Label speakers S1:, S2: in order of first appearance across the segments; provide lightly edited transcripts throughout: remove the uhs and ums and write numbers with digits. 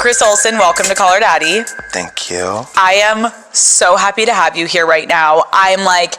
S1: Chris Olsen, welcome to Call Her Daddy.
S2: Thank you.
S1: I am so happy to have you here right now. I'm like,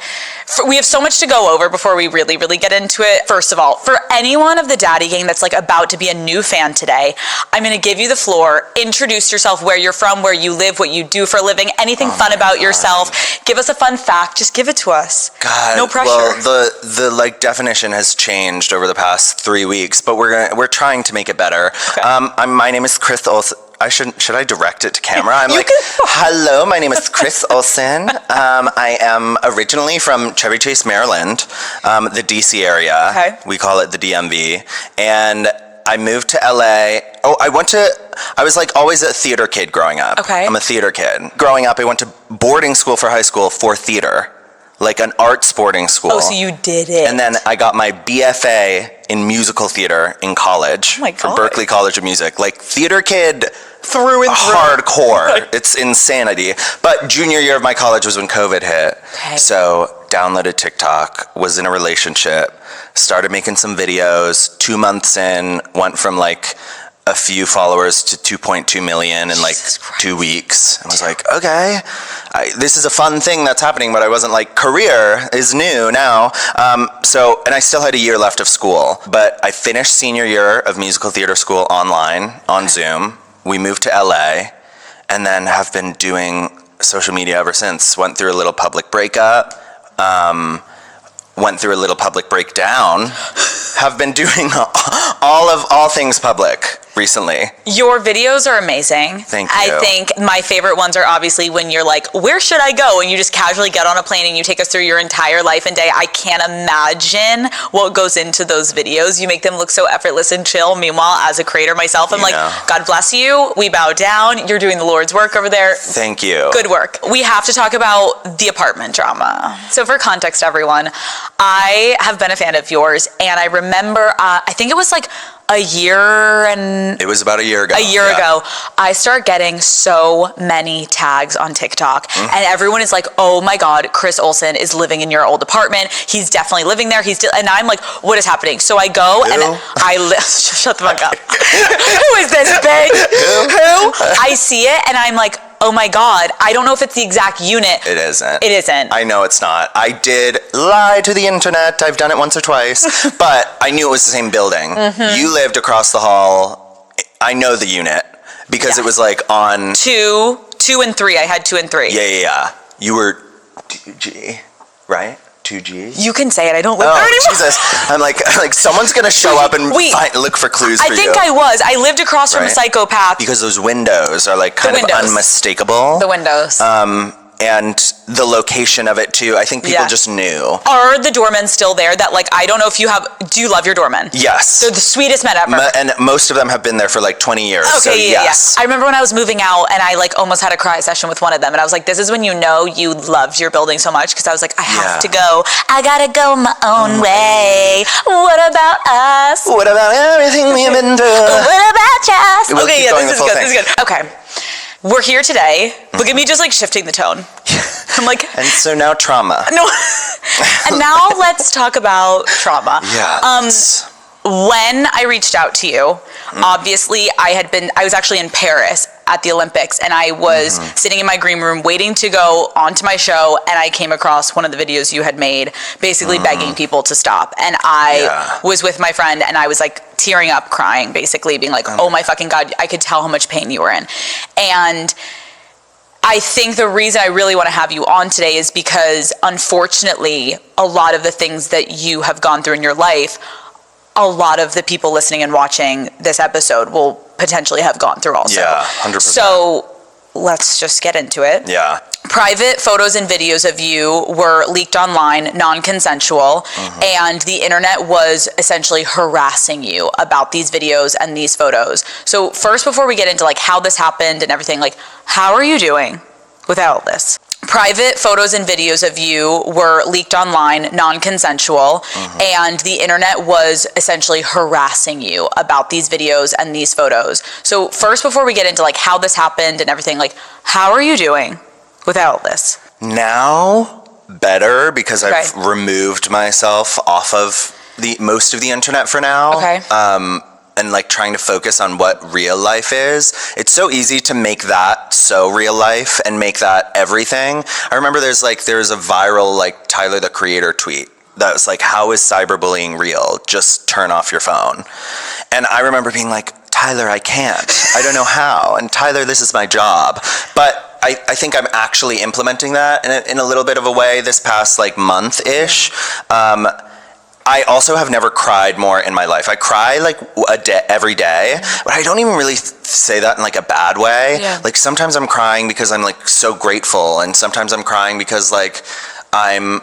S1: we have so much to go over before we really get into it. First of all, for anyone of the Daddy Gang that's like about to be a new fan today, I'm going to give you the floor. Introduce yourself, where you're from, where you live, what you do for a living, anything fun about yourself. Give us a fun fact. Just give it to us.
S2: God,
S1: no pressure.
S2: Well, the like definition has changed over the past 3 weeks, but we're trying to make it better. Okay. My name is Chris Olsen. Should I direct it to camera? I'm like, hello, my name is Chris Olsen. I am originally from Chevy Chase, Maryland, the DC area.
S1: Okay.
S2: We call it the DMV. And I moved to LA. I was like always a theater kid growing up.
S1: Okay.
S2: I'm a theater kid. Growing up, I went to boarding school for high school for theater, like an arts boarding school.
S1: Oh, so you did it.
S2: And then I got my BFA in musical theater in college.
S1: Oh my God.
S2: From Berklee College of Music. Like theater kid
S1: through and through.
S2: Hardcore. It's insanity. But junior year of my college was when COVID hit.
S1: Okay.
S2: So downloaded TikTok, was in a relationship, started making some videos. 2 months in, went from like a few followers to 2.2 million in like 2 weeks. I was like, okay, this is a fun thing that's happening, but I wasn't like, career is new now. And I still had a year left of school, but I finished senior year of musical theater school online on Zoom. We moved to LA and then have been doing social media ever since. Went through a little public breakup, went through a little public breakdown, have been doing all things public recently.
S1: Your videos are amazing.
S2: Thank you.
S1: I think my favorite ones are obviously when you're like, where should I go? And you just casually get on a plane and you take us through your entire life and day. I can't imagine what goes into those videos. You make them look so effortless and chill. Meanwhile, as a creator myself, I'm like, God bless you. We bow down. You're doing the Lord's work over there.
S2: Thank you.
S1: Good work. We have to talk about the apartment drama. So for context, everyone, I have been a fan of yours, and I remember, I think it was like it was about a year ago. Ago, I start getting so many tags on TikTok, and everyone is like, oh my God, Chris Olsen is living in your old apartment. He's definitely living there. And I'm like, what is happening? So I go and shut the fuck up. Who is this big? Who? I see it and I'm like, oh my God, I don't know if it's the exact unit.
S2: It isn't.
S1: It isn't.
S2: I know it's not. I did lie to the internet. I've done it once or twice, but I knew it was the same building. You lived across the hall. I know the unit because it was like on
S1: 2 and 3. I had 2 and 3.
S2: Yeah. You were 2G, right? 2G?
S1: You can say it. I don't live there anymore.
S2: Jesus. I'm like someone's going to show up and look for clues for you.
S1: I think I was. I lived across from a psychopath.
S2: Because those windows are like kind of unmistakable.
S1: The windows.
S2: And the location of it too. I think people just knew.
S1: Are the doormen still there? That like, I don't know if you have, do you love your doormen?
S2: Yes.
S1: They're the sweetest men ever.
S2: And most of them have been there for like 20 years. Okay, so yes.
S1: I remember when I was moving out and I like almost had a cry session with one of them. And I was like, this is when you know you loved your building so much. Cause I was like, I have to go. I gotta go my own way. What about us?
S2: What about everything we've been through?
S1: What about us?
S2: We'll
S1: okay, this is good. This is good. Okay. We're here today. Look at me just like shifting the tone. I'm like...
S2: And so now trauma.
S1: No. And now let's talk about trauma.
S2: Yeah.
S1: When I reached out to you, obviously I was actually in Paris at the Olympics, and I was sitting in my green room waiting to go onto my show, and I came across one of the videos you had made, basically begging people to stop. And I was with my friend, and I was like tearing up, crying, basically being like, oh my fucking God, I could tell how much pain you were in. And I think the reason I really want to have you on today is because, unfortunately, a lot of the things that you have gone through in your life, a lot of the people listening and watching this episode will potentially have gone through also.
S2: Yeah, 100%.
S1: So let's just get into it.
S2: Yeah.
S1: Private photos and videos of you were leaked online, non-consensual, and the internet was essentially harassing you about these videos and these photos. So first, before we get into like how this happened and everything, like how are you doing with all this? Private photos and videos of you were leaked online, non-consensual, and the internet was essentially harassing you about these videos and these photos. So first, before we get into like how this happened and everything, like how are you doing with all this?
S2: Now, better, because I've removed myself off of most of the internet for now.
S1: Okay.
S2: and like trying to focus on what real life is, it's so easy to make that so real life and make that everything. I remember there's a viral like Tyler the Creator tweet that was like, how is cyberbullying real? Just turn off your phone. And I remember being like, Tyler, I can't. I don't know how. And Tyler, this is my job. But I think I'm actually implementing that in a little bit of a way this past like month-ish. I also have never cried more in my life. I cry like every day, but I don't even really say that in like a bad way.
S1: Yeah.
S2: Like sometimes I'm crying because I'm like so grateful, and sometimes I'm crying because like I'm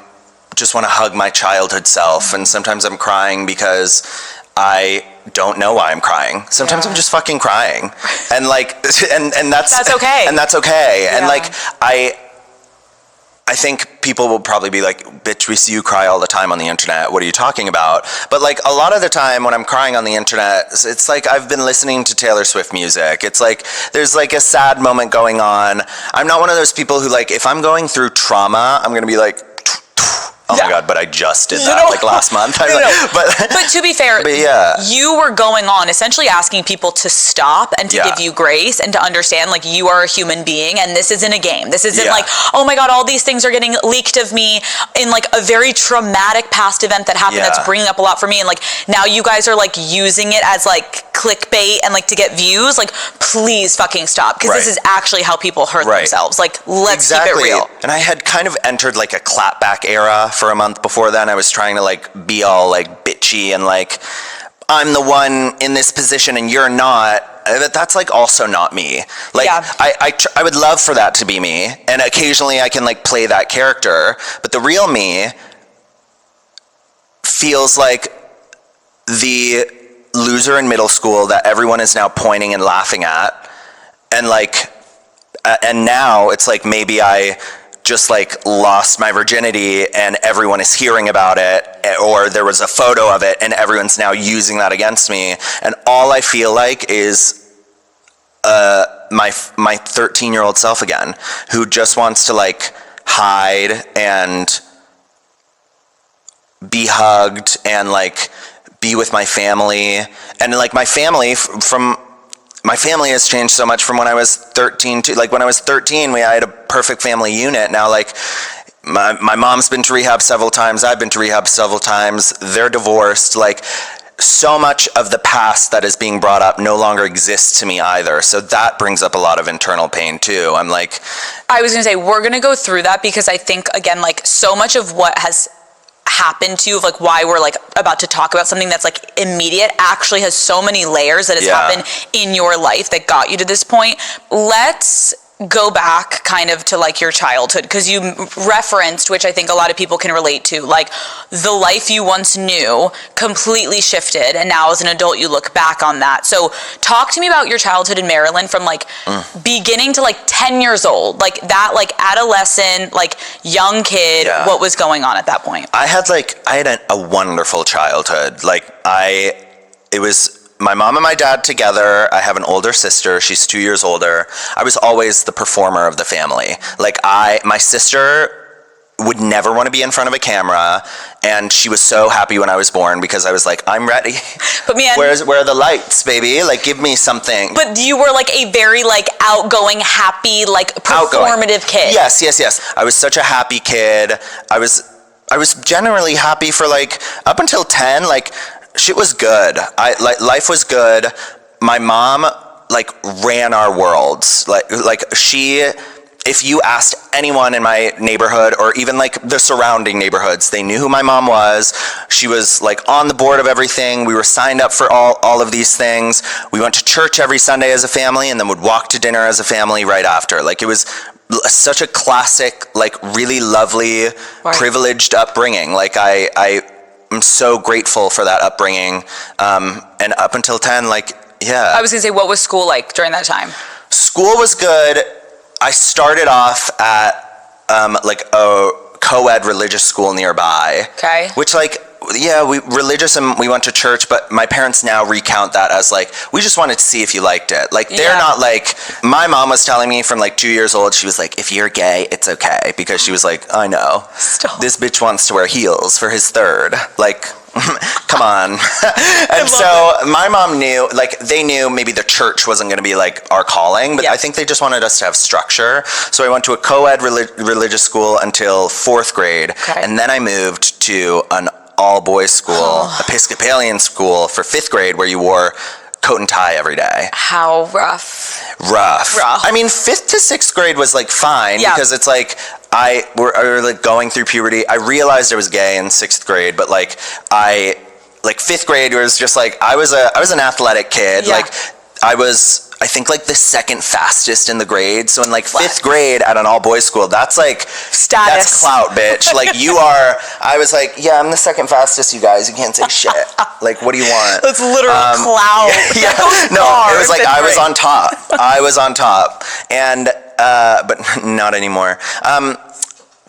S2: just want to hug my childhood self, and sometimes I'm crying because I don't know why I'm crying. Sometimes I'm just fucking crying, and like and that's
S1: okay.
S2: And that's okay.
S1: Yeah.
S2: And like I think people will probably be like, bitch, we see you cry all the time on the internet. What are you talking about? But like a lot of the time when I'm crying on the internet, it's like I've been listening to Taylor Swift music. It's like there's like a sad moment going on. I'm not one of those people who like, if I'm going through trauma, I'm going to be like, oh my God, but I just did that like last month.
S1: But to be fair, you were going on essentially asking people to stop and to give you grace and to understand like you are a human being and this isn't a game. This isn't like, oh my God, all these things are getting leaked of me in like a very traumatic past event that happened that's bringing up a lot for me. And like now you guys are like using it as like clickbait and like to get views. Like please fucking stop, because this is actually how people hurt themselves. Like let's keep it real.
S2: And I had kind of entered like a clapback era for a month before then. I was trying to like be all like bitchy and like I'm the one in this position and you're not. But that's like also not me. Like I would love for that to be me, and occasionally I can like play that character, but the real me feels like the loser in middle school that everyone is now pointing and laughing at, and like and now it's like maybe I just like lost my virginity and everyone is hearing about it, or there was a photo of it and everyone's now using that against me, and all I feel like is my 13-year-old self again, who just wants to like hide and be hugged and like be with my family. And like my family has changed so much from when I was 13 to like when I was 13 I had a perfect family unit. Now like my mom's been to rehab several times, I've been to rehab several times, they're divorced. Like so much of the past that is being brought up no longer exists to me either, so that brings up a lot of internal pain too. I'm like,
S1: I was gonna say we're gonna go through that, because I think again like so much of what has happened to you, of like why we're like about to talk about something that's like immediate, actually has so many layers that has happened in your life that got you to this point. Let's go back kind of to like your childhood, because you referenced, which I think a lot of people can relate to, like the life you once knew completely shifted and now as an adult you look back on that. So talk to me about your childhood in Maryland from like beginning to like 10 years old, like that like adolescent, like young kid, what was going on at that point?
S2: I had a wonderful childhood. Like it was my mom and my dad together. I have an older sister. She's 2 years older. I was always the performer of the family. Like my sister would never want to be in front of a camera, and she was so happy when I was born because I was like, I'm ready.
S1: But man,
S2: where are the lights, baby? Like, give me something.
S1: But you were like a very like outgoing, happy, like performative kid.
S2: Yes. I was such a happy kid. I was generally happy for like up until 10. Like shit was good. Life was good. My mom like ran our worlds. Like she, if you asked anyone in my neighborhood or even like the surrounding neighborhoods, they knew who my mom was. She was like on the board of everything. We were signed up for all of these things. We went to church every Sunday as a family and then would walk to dinner as a family right after. Like it was such a classic, like really lovely, privileged upbringing. Like I'm so grateful for that upbringing. And up until 10, like,
S1: I was gonna say, what was school like during that time?
S2: School was good. I started off at like a co-ed religious school nearby. Okay. Which like, we religious and we went to church, but my parents now recount that as like, we just wanted to see if you liked it. Like they're not like, my mom was telling me from like 2 years old, she was like, if you're gay, it's okay. Because she was like, I know. Stop. This bitch wants to wear heels for his third. Like, Come on. And so my mom knew, like, they knew maybe the church wasn't going to be like our calling, but I think they just wanted us to have structure. So I went to a co-ed religious school until 4th grade.
S1: Okay.
S2: And then I moved to an all-boys school, Episcopalian school for 5th grade, where you wore coat and tie every day.
S1: How rough.
S2: I mean, 5th to 6th grade was like fine because it's like I were like going through puberty. I realized I was gay in 6th grade, but like 5th grade was just like I was an athletic kid. Like I think like the 2nd fastest in the grade. So in like 5th grade at an all boys school, that's like
S1: status.
S2: That's clout, bitch. Like you are. I was like, yeah, I'm the 2nd fastest. You guys, you can't say shit. Like, what do you want?
S1: That's literal clout.
S2: Yeah. No, it was like I was on top. I was on top, and but not anymore.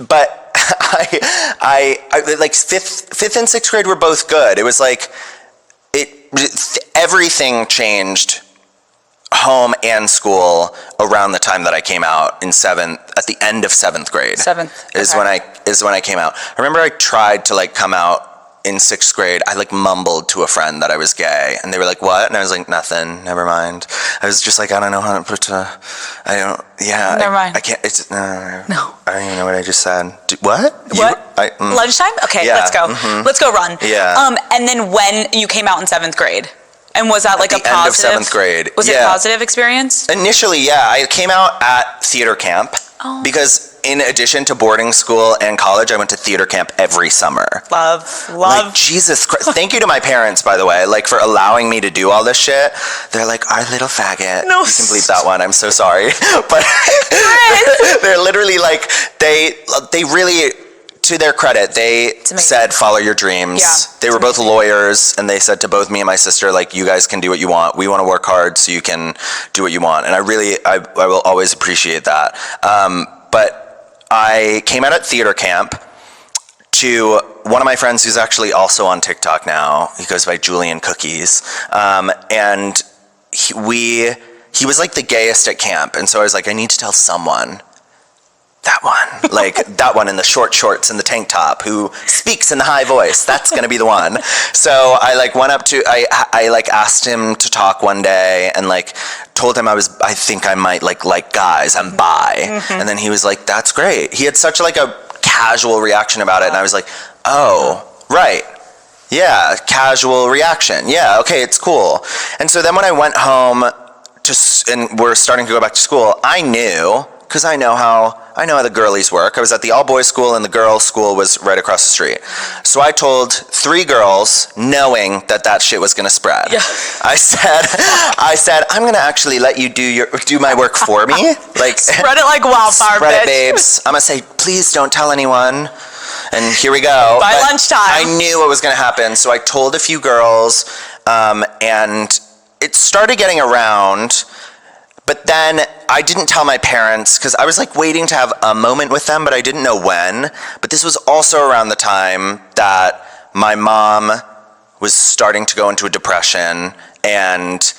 S2: But I like 5th and 6th grade were both good. It was like everything changed, home and school, around the time that I came out in 7th, at the end of 7th grade.
S1: 7th
S2: is when I came out. I remember I tried to like come out in 6th grade. I like mumbled to a friend that I was gay, and they were like, "What?" And I was like, "Nothing. Never mind." I was just like, I don't know how to put. Never
S1: mind.
S2: I can't. It's no.
S1: I
S2: don't even know what I just said. What?
S1: Lunchtime? Okay, let's go. Let's go run.
S2: Yeah.
S1: And then when you came out in 7th grade, and was that like a positive?
S2: End of 7th grade.
S1: Was it a positive experience?
S2: Initially, yeah. I came out at theater camp because in addition to boarding school and college, I went to theater camp every summer.
S1: Love.
S2: Like, Jesus Christ. Thank you to my parents, by the way, like for allowing me to do all this shit. They're like, our little faggot.
S1: No.
S2: You can bleep that one. I'm so sorry. But they're literally like, they really, to their credit, they said, follow your dreams.
S1: Yeah,
S2: they were both lawyers, and they said to both me and my sister, like, you guys can do what you want. We want to work hard so you can do what you want. And I will always appreciate that. But I came out at theater camp to one of my friends who's actually also on TikTok now. He goes by Julian Cookies. And he was like the gayest at camp. And so I was like, I need to tell someone. That one, like that one in the short shorts and the tank top who speaks in the high voice. That's going to be the one. So I like went up to, I like asked him to talk one day and like told him I think I might like guys, I'm bi. And then he was like, that's great. He had such like a casual reaction about it. And I was like, oh, right. Yeah, casual reaction. Yeah, okay, it's cool. And so then when I went home and we're starting to go back to school, I knew, because I know how the girlies work. I was at the all-boys school, and the girls' school was right across the street. So I told 3 girls, knowing that shit was gonna spread. Yeah. I said, I'm gonna actually let you do my work for me. Like
S1: spread it like wildfire,
S2: spread it, babes. I'm gonna say, please don't tell anyone. And here we go.
S1: By lunchtime.
S2: I knew what was gonna happen, so I told a few girls, and it started getting around. But then I didn't tell my parents because I was like waiting to have a moment with them, but I didn't know when. But this was also around the time that my mom was starting to go into a depression, and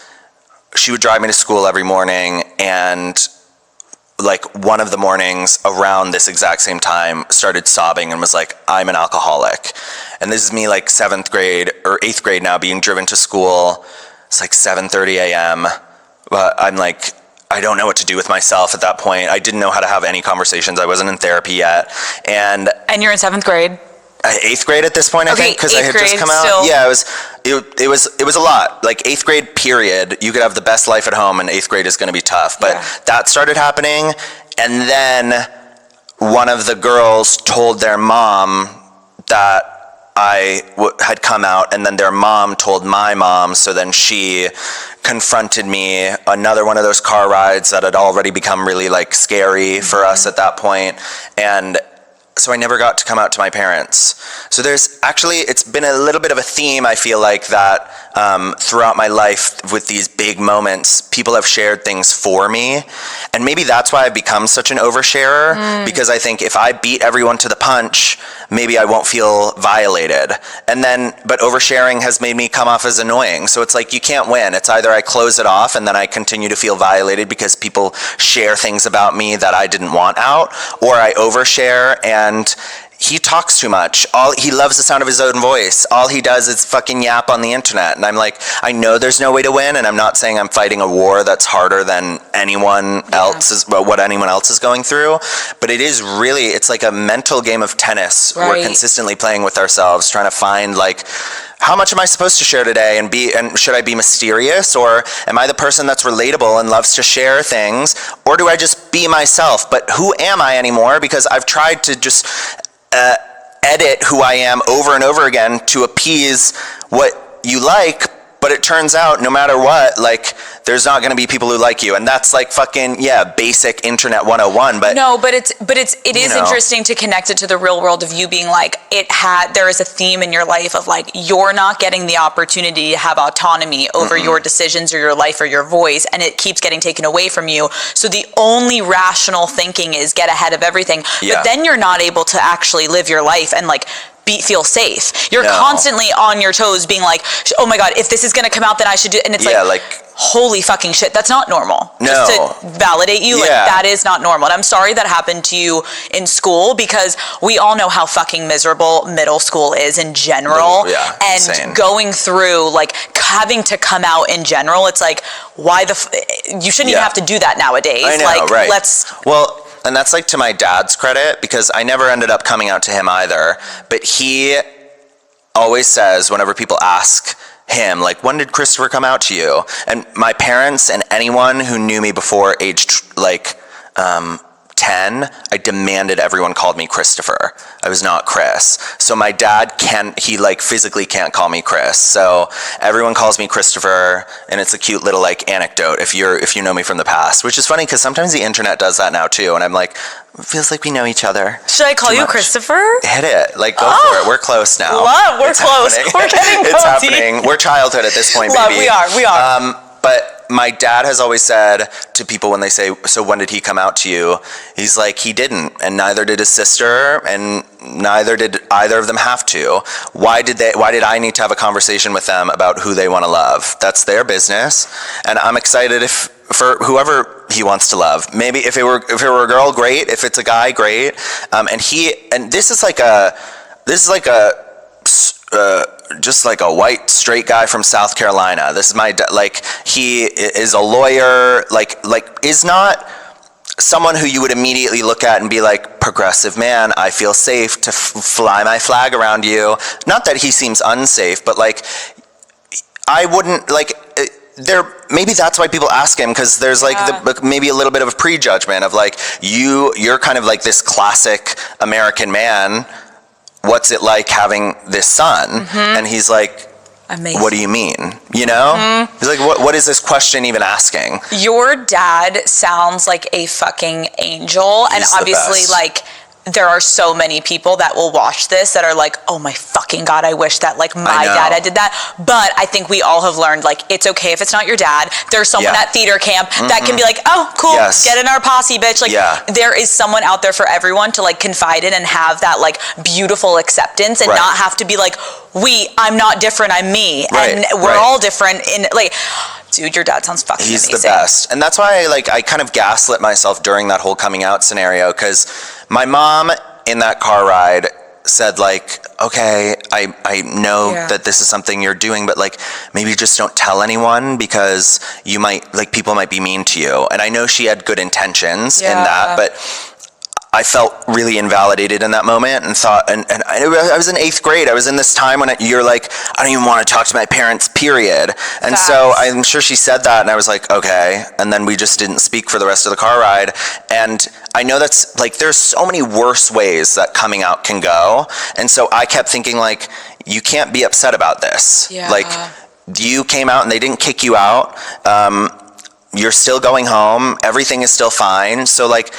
S2: she would drive me to school every morning, and like one of the mornings around this exact same time started sobbing and was like, I'm an alcoholic. And this is me like 7th grade or 8th grade now, being driven to school. It's like 7:30 a.m. But I'm like, I don't know what to do with myself at that point. I didn't know how to have any conversations. I wasn't in therapy yet. And
S1: you're in 7th grade?
S2: 8th grade at this point, I think, because I had just come out.
S1: Still.
S2: Yeah, it was a lot. Like 8th grade period, you could have the best life at home, and 8th grade is going to be tough. But that started happening, and then one of the girls told their mom that I had come out, and then their mom told my mom, so then she confronted me, another one of those car rides that had already become really like scary for us at that point. And so I never got to come out to my parents. So it's been a little bit of a theme, I feel like, that throughout my life with these big moments, people have shared things for me. And maybe that's why I've become such an oversharer, because I think if I beat everyone to the punch, maybe I won't feel violated. But oversharing has made me come off as annoying. So it's like, you can't win. It's either I close it off and then I continue to feel violated because people share things about me that I didn't want out, or I overshare and he talks too much. He loves the sound of his own voice. All he does is fucking yap on the internet. And I'm like, I know there's no way to win, and I'm not saying I'm fighting a war that's harder than anyone else what anyone else is going through. But it is really, it's like a mental game of tennis. Right. We're consistently playing with ourselves, trying to find like, how much am I supposed to share today, and should I be mysterious, or am I the person that's relatable and loves to share things, or do I just be myself? But who am I anymore? Because I've tried to just edit who I am over and over again to appease what you like, but it turns out no matter what, like, there's not going to be people who like you, and that's like fucking basic internet 101. But
S1: no, but it is interesting to connect it to the real world of you being like, there is a theme in your life of like, you're not getting the opportunity to have autonomy over your decisions or your life or your voice, and it keeps getting taken away from you. So the only rational thinking is get ahead of everything, but then you're not able to actually live your life and like feel safe. You're constantly on your toes being like, oh my God, if this is going to come out, then I should do it. And it's like, holy fucking shit, that's not normal.
S2: No.
S1: Just to validate you, like, that is not normal. And I'm sorry that happened to you in school, because we all know how fucking miserable middle school is in general. And insane. Going through, like, having to come out in general, it's like, why you shouldn't even have to do that nowadays.
S2: I know,
S1: like,
S2: well, and that's like to my dad's credit, because I never ended up coming out to him either. But he always says, whenever people ask him, like, when did Christopher come out to you? And my parents and anyone who knew me before age 10, I demanded everyone called me Christopher. I was not Chris. So my dad he like physically can't call me Chris. So everyone calls me Christopher, and it's a cute little like anecdote if you know me from the past, which is funny because sometimes the internet does that now too, and I'm like, it feels like we know each other.
S1: Should I call you Christopher?
S2: Hit it. Like, go for it. We're close now.
S1: We're close.
S2: Happening.
S1: We're getting
S2: It's happening. We're childhood at this point, baby.
S1: We are.
S2: But my dad has always said to people when they say, so when did he come out to you? He's like, he didn't, and neither did his sister, and neither did either of them have to. Why did I need to have a conversation with them about who they want to love? That's their business, and I'm excited for whoever he wants to love. Maybe if it were a girl, great. If it's a guy, great. And this is like just like a white straight guy from South Carolina. This is he is a lawyer, like is not someone who you would immediately look at and be like, progressive man, I feel safe to fly my flag around you. Not that he seems unsafe, but like, I wouldn't like, maybe that's why people ask him, because there's like maybe a little bit of a prejudgment of like, you're kind of like this classic American man. What's it like having this son? And he's like, amazing. What do you mean? You know? He's like, what is this question even asking? Your
S1: dad sounds like a fucking angel. And obviously, like, there are so many people that will watch this that are like, oh my fucking God, I wish that like my dad had did that. But I think we all have learned, like, it's okay if it's not your dad. There's someone at theater camp that can be like, oh, cool, get in our posse, bitch. Like, there is someone out there for everyone to like confide in and have that like beautiful acceptance and not have to be like, I'm not different, I'm me. And we're all different in like, dude, your dad sounds fucking amazing.
S2: He's the best. And that's why I kind of gaslit myself during that whole coming out scenario, because my mom in that car ride said like, okay, I know that this is something you're doing, but like, maybe just don't tell anyone, because you might, like, people might be mean to you. And I know she had good intentions in that, but I felt really invalidated in that moment and thought, and I was in 8th grade. I was in this time when you're like, I don't even want to talk to my parents, period. And so I'm sure she said that, and I was like, okay. And then we just didn't speak for the rest of the car ride. And I know that's like, there's so many worse ways that coming out can go. And so I kept thinking like, you can't be upset about this. Like, you came out and they didn't kick you out. You're still going home. Everything is still fine. So like,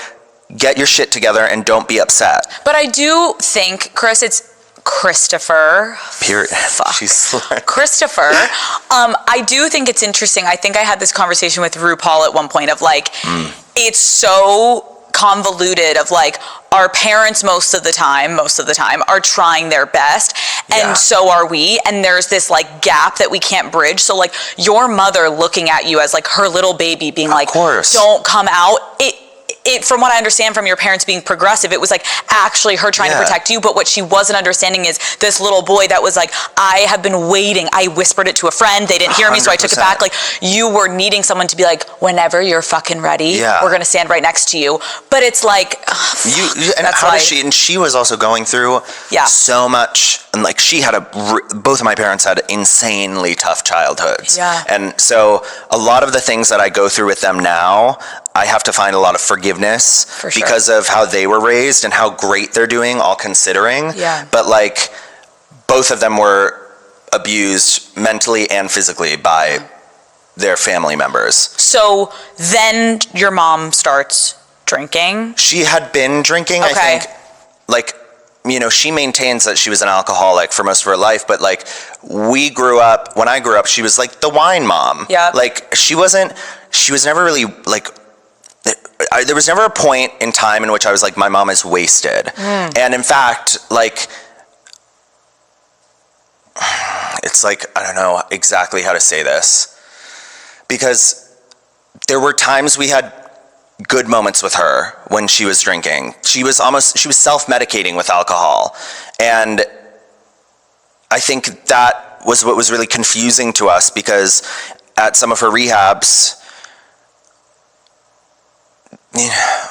S2: get your shit together and don't be upset.
S1: But I do think, Chris, it's Christopher.
S2: Period.
S1: Christopher. I do think it's interesting. I think I had this conversation with RuPaul at one point of like, it's so convoluted of like, our parents most of the time are trying their best, and so are we, and there's this like gap that we can't bridge. So like, your mother looking at you as like her little baby being like, don't come out, from what I understand from your parents being progressive, it was like actually her trying to protect you. But what she wasn't understanding is this little boy that was like, I have been waiting. I whispered it to a friend. They didn't hear me, so I took it back. Like, you were needing someone to be like, whenever you're fucking ready, we're going to stand right next to you. But it's like,
S2: and how does she, and she was also going through so much, and like she had both of my parents had insanely tough childhoods. Yeah. And so a lot of the things that I go through with them now, I have to find a lot of forgiveness because of how they were raised and how great they're doing, all considering. Yeah. But like, both of them were abused mentally and physically by their family members. So
S1: then your mom starts drinking?
S2: She had been drinking, I think. Like, you know, she maintains that she was an alcoholic for most of her life, but like, when I grew up, she was like the wine mom. Yeah. Like, she was never really like, there was never a point in time in which I was like, my mom is wasted. And in fact, like, it's like, I don't know exactly how to say this, because there were times we had good moments with her when she was drinking. She was self-medicating with alcohol. And I think that was what was really confusing to us, because at some of her rehabs, you know,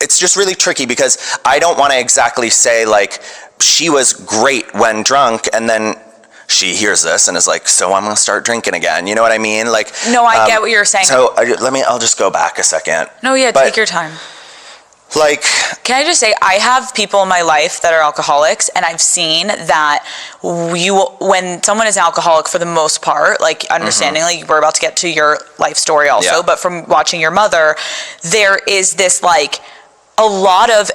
S2: it's just really tricky, because I don't want to exactly say like she was great when drunk and then she hears this and is like, so I'm going to start drinking again. You know what I mean? Like,
S1: no, I get what you're saying.
S2: So I'll just go back a second.
S1: No, yeah, take your time.
S2: Like,
S1: can I just say, I have people in my life that are alcoholics, and I've seen that when someone is an alcoholic, for the most part, like, understandingly, we're about to get to your life story also, but from watching your mother, there is this, like, a lot of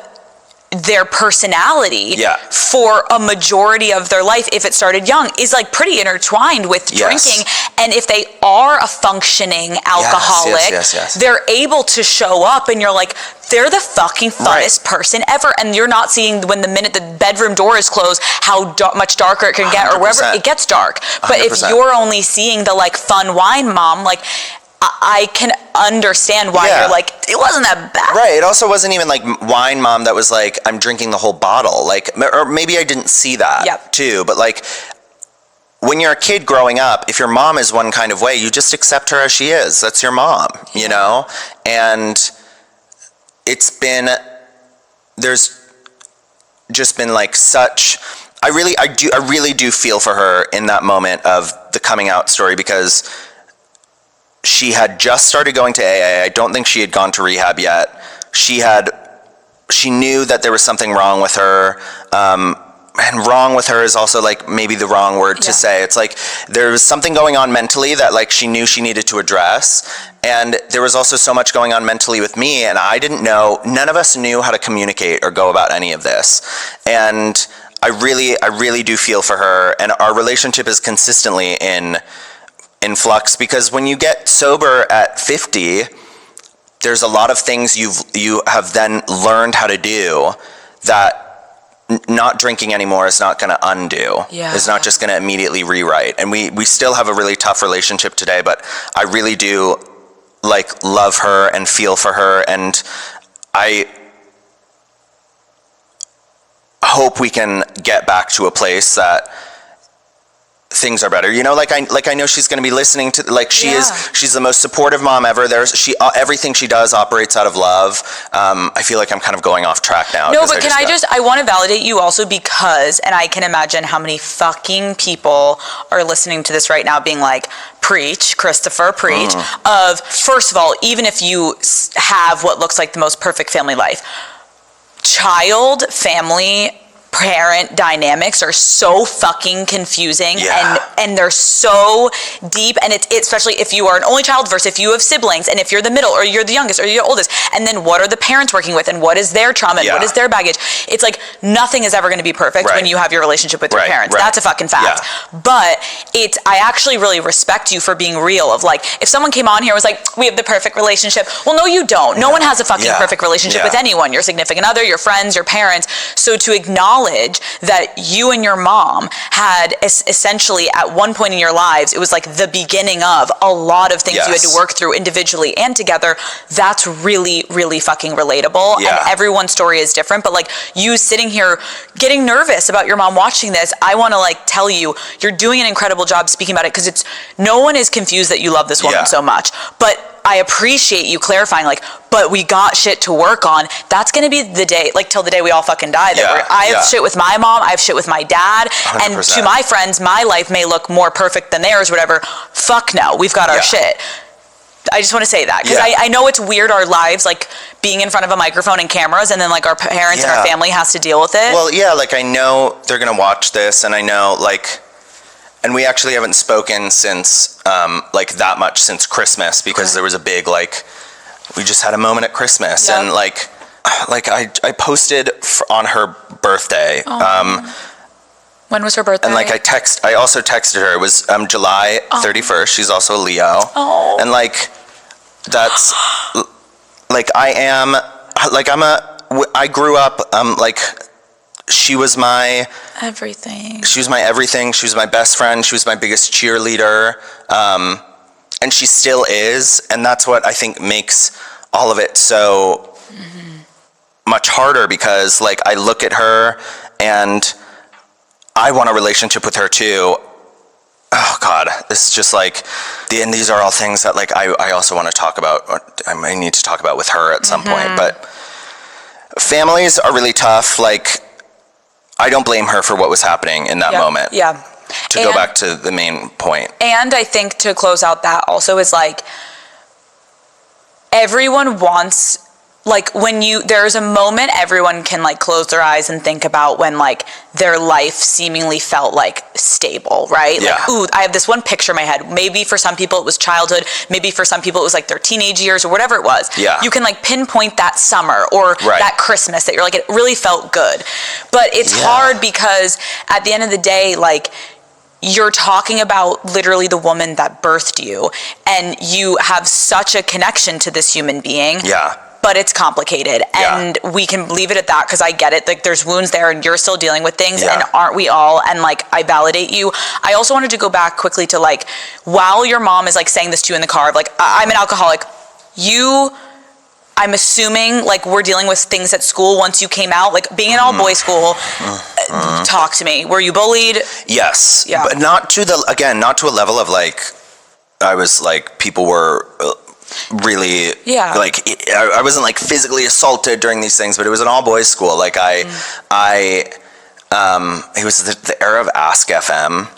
S1: their personality for a majority of their life, if it started young, is like pretty intertwined with drinking. And if they are a functioning alcoholic, they're able to show up and you're like, they're the fucking funnest person ever. And you're not seeing, when the minute the bedroom door is closed, how much darker it can get, or wherever it gets dark. But 100%. If you're only seeing the like fun wine mom, like, I can understand why you're like, it wasn't that bad.
S2: Right. It also wasn't even like wine mom that was like, I'm drinking the whole bottle. Like, or maybe I didn't see that too. But like, when you're a kid growing up, if your mom is one kind of way, you just accept her as she is. That's your mom, you know? And there's just been like such, I really do feel for her in that moment of the coming out story, because she had just started going to AA. I don't think she had gone to rehab yet. She knew that there was something wrong with her. And wrong with her is also like maybe the wrong word to say. It's like there was something going on mentally that like she knew she needed to address. And there was also so much going on mentally with me, and I didn't know, none of us knew how to communicate or go about any of this. And I really do feel for her, and our relationship is consistently in flux, because when you get sober at 50, there's a lot of things you have then learned how to do that not drinking anymore is not going to undo. It's not just going to immediately rewrite. And we still have a really tough relationship today, but I really do like love her and feel for her, and I hope we can get back to a place that things are better, you know, like I know she's going to be listening to, like, she's the most supportive mom ever. Everything she does operates out of love. I feel like I'm kind of going off track now.
S1: No, but I want to validate you also, because, and I can imagine how many fucking people are listening to this right now being like, preach, Christopher, preach, of, first of all, even if you have what looks like the most perfect family life, child, family, parent dynamics are so fucking confusing, and they're so deep, and it's especially if you are an only child versus if you have siblings, and if you're the middle or you're the youngest or you're the oldest, and then what are the parents working with, and what is their trauma, and what is their baggage. It's like nothing is ever going to be perfect when you have your relationship with your parents. That's a fucking fact. But I actually really respect you for being real, of like, if someone came on here and was like, we have the perfect relationship, well, no, you don't. No one has a fucking perfect relationship with anyone, your significant other, your friends, your parents. So to acknowledge acknowledge that you and your mom had essentially at one point in your lives, it was like the beginning of a lot of things you had to work through individually and together. That's really, really fucking relatable.
S2: Yeah.
S1: And everyone's story is different, but like you sitting here getting nervous about your mom watching this, I want to like tell you, you're doing an incredible job speaking about it, because no one is confused that you love this woman so much. But I appreciate you clarifying, like, but we got shit to work on. That's going to be the day, like, till the day we all fucking die. I have shit with my mom. I have shit with my dad. 100%. And to my friends, my life may look more perfect than theirs, whatever. Fuck no. We've got our shit. I just want to say that, because I know it's weird, our lives, like, being in front of a microphone and cameras, and then, like, our parents and our family has to deal with it.
S2: Well, yeah, like, I know they're going to watch this, and I know, like... And we actually haven't spoken since, like, that much since Christmas, because there was a big, like, we just had a moment at Christmas. And, like I posted on her birthday.
S1: When was her birthday?
S2: And, like, I also texted her. It was July 31st. She's also a Leo. And, like, that's, like, I grew up, like... She was my
S1: everything.
S2: She was my everything. She was my best friend. She was my biggest cheerleader. And she still is. And that's what I think makes all of it so much harder, because, like, I look at her and I want a relationship with her too. Oh God, this is just like, and these are all things that, like, I also want to talk about, or I might need to talk about with her at some point. But families are really tough. Like, I don't blame her for what was happening in that moment. Yeah. To go back to the main point.
S1: And I think to close out that also is, like, everyone wants, like, there's a moment everyone can, like, close their eyes and think about when, like, their life seemingly felt, like, stable, right?
S2: Yeah.
S1: Like, ooh, I have this one picture in my head. Maybe for some people it was childhood. Maybe for some people it was, like, their teenage years or whatever it was.
S2: Yeah.
S1: You can, like, pinpoint that summer or that Christmas that you're like, it really felt good. But it's hard, because at the end of the day, like, you're talking about literally the woman that birthed you, and you have such a connection to this human being.
S2: Yeah.
S1: But it's complicated, and we can leave it at that, because I get it. Like, there's wounds there, and you're still dealing with things, and aren't we all? And, like, I validate you. I also wanted to go back quickly to, like, while your mom is, like, saying this to you in the car, like, I'm an alcoholic. I'm assuming, like, we're dealing with things at school once you came out, like, being in all boys school. Talk to me. Were you bullied?
S2: Yes. Yeah. But not to a level of, like, I was, like, people were... really like, I wasn't, like, physically assaulted during these things, but it was an all boys school. Like, it was the era of Ask FM.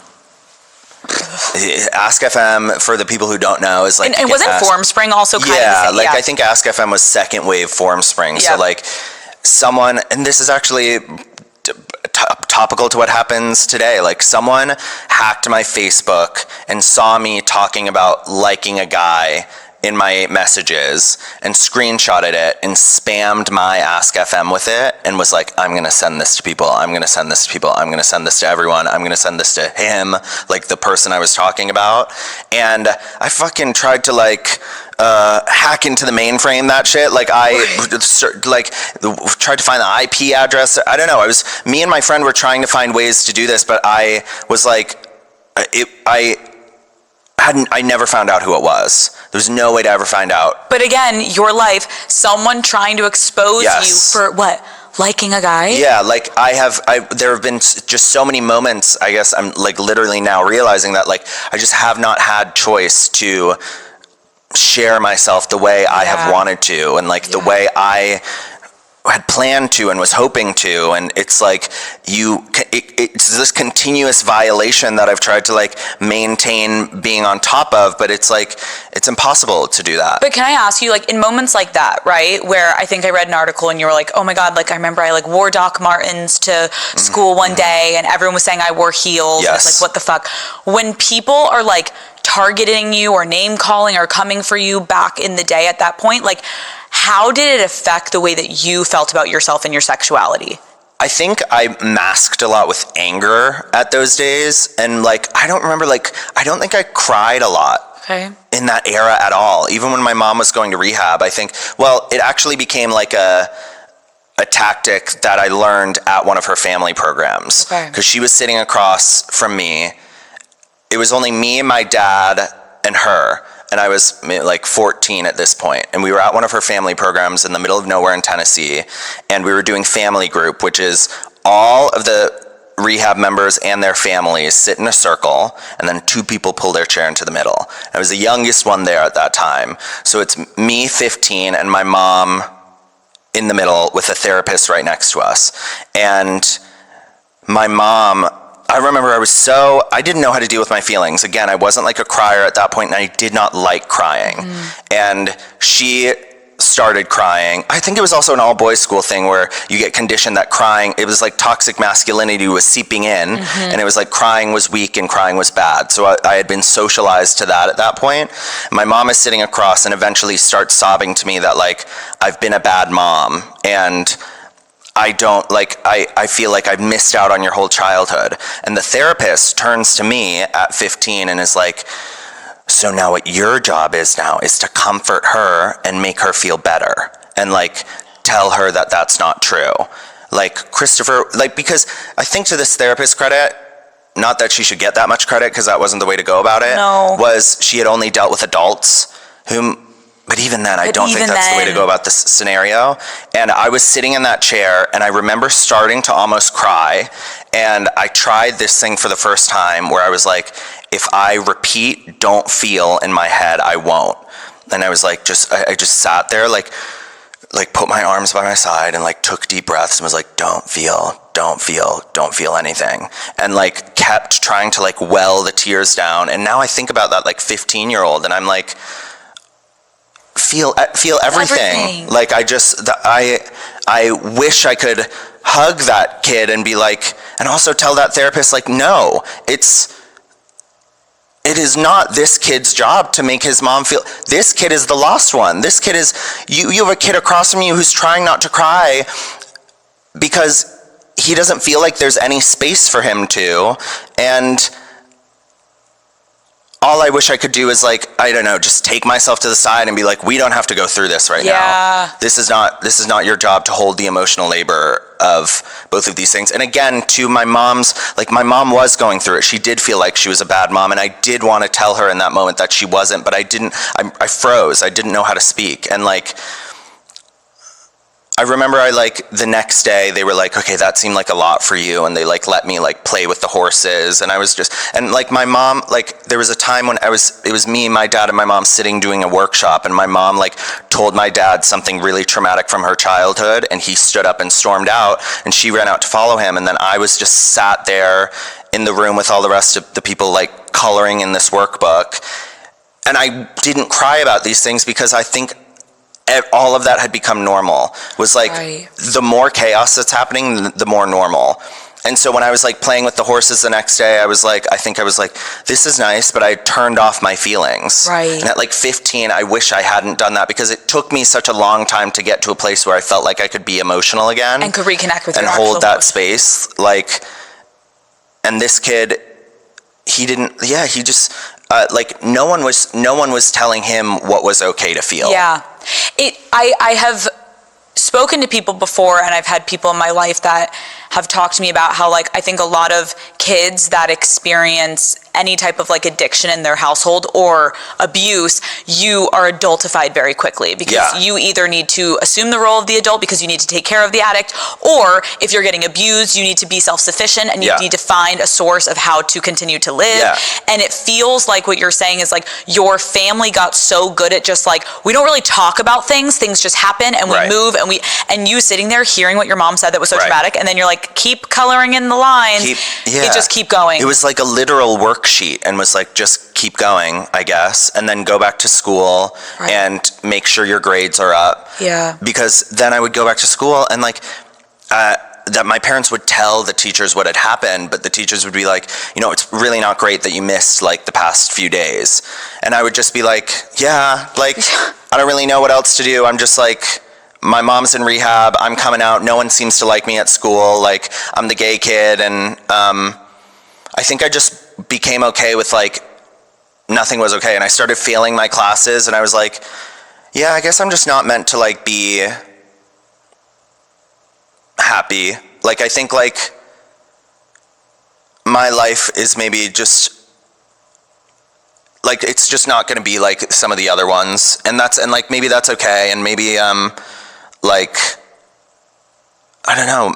S2: Ask FM, for the people who don't know, is like,
S1: and wasn't Formspring also kind of the same?
S2: Like, I think Ask FM was second wave Formspring. So, like, someone, and this is actually topical to what happens today, like, someone hacked my Facebook and saw me talking about liking a guy in my messages and screenshotted it and spammed my Ask FM with it and was like, I'm going to send this to people. I'm going to send this to people. I'm going to send this to everyone. I'm going to send this to him, like, the person I was talking about. And I fucking tried to, like, hack into the mainframe, that shit. Like, tried to find the IP address. I don't know. Me and my friend were trying to find ways to do this, but I was like, I never found out who it was. There's no way to ever find out.
S1: But again, your life, someone trying to expose you for what? Liking a guy?
S2: Yeah, like, there have been just so many moments, I guess I'm, like, literally now realizing that, like, I just have not had choice to share myself the way I have wanted to, and, like, the way I had planned to and was hoping to. And it's like, it's this continuous violation that I've tried to, like, maintain being on top of, but it's like, it's impossible to do that.
S1: But can I ask you, like, in moments like that, right, where I think I read an article and you were like, oh my God, like, I remember I, like, wore Doc Martens to school one day and everyone was saying I wore heels.
S2: Yes.
S1: It's like, what the fuck? When people are, like, targeting you or name calling or coming for you back in the day at that point, like, how did it affect the way that you felt about yourself and your sexuality?
S2: I think I masked a lot with anger at those days. And, like, I don't think I cried a lot in that era at all. Even when my mom was going to rehab, I think, well, it actually became like a tactic that I learned at one of her family programs.
S1: Okay.
S2: Because she was sitting across from me. It was only me, my dad, and her. And I was like 14 at this point. And we were at one of her family programs in the middle of nowhere in Tennessee. And we were doing family group, which is all of the rehab members and their families sit in a circle, and then two people pull their chair into the middle. I was the youngest one there at that time. So it's me, 15, and my mom in the middle with a therapist right next to us. And my mom, I remember I didn't know how to deal with my feelings. Again, I wasn't like a crier at that point, and I did not like crying. And she started crying. I think it was also an all-boys school thing where you get conditioned that crying, it was like toxic masculinity was seeping in, and it was like crying was weak and crying was bad. So I had been socialized to that at that point. My mom is sitting across and eventually starts sobbing to me that like, I've been a bad mom, and I feel like I've missed out on your whole childhood. And the therapist turns to me at 15 and is like, so now what your job is now is to comfort her and make her feel better. And like, tell her that that's not true. Like, Christopher, like, because I think to this therapist's credit, not that she should get that much credit because that wasn't the way to go about it, was she had only dealt with adults but even then, I don't think that's the way to go about this scenario. And I was sitting in that chair, and I remember starting to almost cry. And I tried this thing for the first time where I was like, if I repeat, don't feel in my head, I won't. And I was like, I just sat there, like put my arms by my side and like took deep breaths and was like, don't feel anything. And like kept trying to like well the tears down. And now I think about that like 15-year-old, and I'm like, feel everything. Like I wish I could hug that kid and be like, and also tell that therapist like, no, it is not this kid's job to make his mom feel. This kid is the lost one. This kid is, you have a kid across from you who's trying not to cry because he doesn't feel like there's any space for him to. And all I wish I could do is like, I don't know, just take myself to the side and be like, we don't have to go through this right now. This is not your job to hold the emotional labor of both of these things. And again, to my mom was going through it. She did feel like she was a bad mom, and I did want to tell her in that moment that she wasn't, but I froze. I didn't know how to speak. And like, I remember the next day they were like, okay, that seemed like a lot for you. And they like let me like play with the horses. And I was and like my mom, like there was a time when it was me, my dad, and my mom sitting doing a workshop. And my mom like told my dad something really traumatic from her childhood. And he stood up and stormed out, and she ran out to follow him. And then I was just sat there in the room with all the rest of the people like coloring in this workbook. And I didn't cry about these things because I think all of that had become normal. Was like, the more chaos that's happening, the more normal. And so when I was like playing with the horses the next day, I was like, this is nice, but I turned off my feelings. And at like 15, I wish I hadn't done that, because it took me such a long time to get to a place where I felt like I could be emotional again.
S1: And could reconnect with
S2: and hold that space. Like, and this kid, he just, like no one was telling him what was okay to feel.
S1: I have spoken to people before, and I've had people in my life that have talked to me about how like I think a lot of kids that experience any type of like addiction in their household or abuse, you are adultified very quickly, because you either need to assume the role of the adult because you need to take care of the addict, or if you're getting abused, you need to be self-sufficient and you need to find a source of how to continue to live. And it feels like what you're saying is like your family got so good at just like, we don't really talk about things just happen, and we move, and you sitting there hearing what your mom said that was so traumatic, and then you're like, keep coloring in the lines, just keep going.
S2: It was like a literal worksheet, and was like, just keep going, I guess, and then go back to school and make sure your grades are up. Because then I would go back to school, and like, that my parents would tell the teachers what had happened, but the teachers would be like, it's really not great that you missed like the past few days. And I would just be like, like, I don't really know what else to do. I'm just like, my mom's in rehab, I'm coming out, no one seems to like me at school, like, I'm the gay kid, and I think I just became okay with like, nothing was okay, and I started failing my classes, and I was like, I guess I'm just not meant to like be happy. Like, I think, like, my life is maybe just, like, it's just not going to be like some of the other ones. And like, maybe that's okay. And maybe, like, I don't know.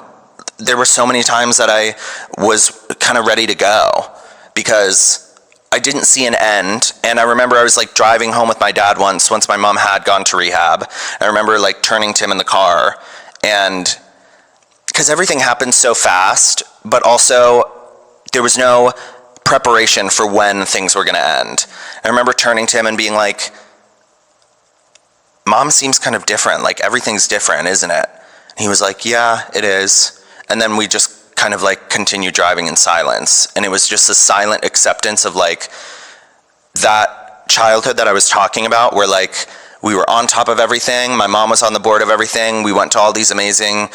S2: There were so many times that I was kind of ready to go because I didn't see an end. And I remember I was like driving home with my dad once my mom had gone to rehab. I remember like turning to him in the car, and because everything happened so fast, but also there was no preparation for when things were going to end. I remember turning to him and being like, Mom seems kind of different. Like, everything's different, isn't it? And he was like, yeah, it is. And then we just kind of like continued driving in silence. And it was just a silent acceptance of like that childhood that I was talking about, where like we were on top of everything. My mom was on the board of everything. We went to all these amazing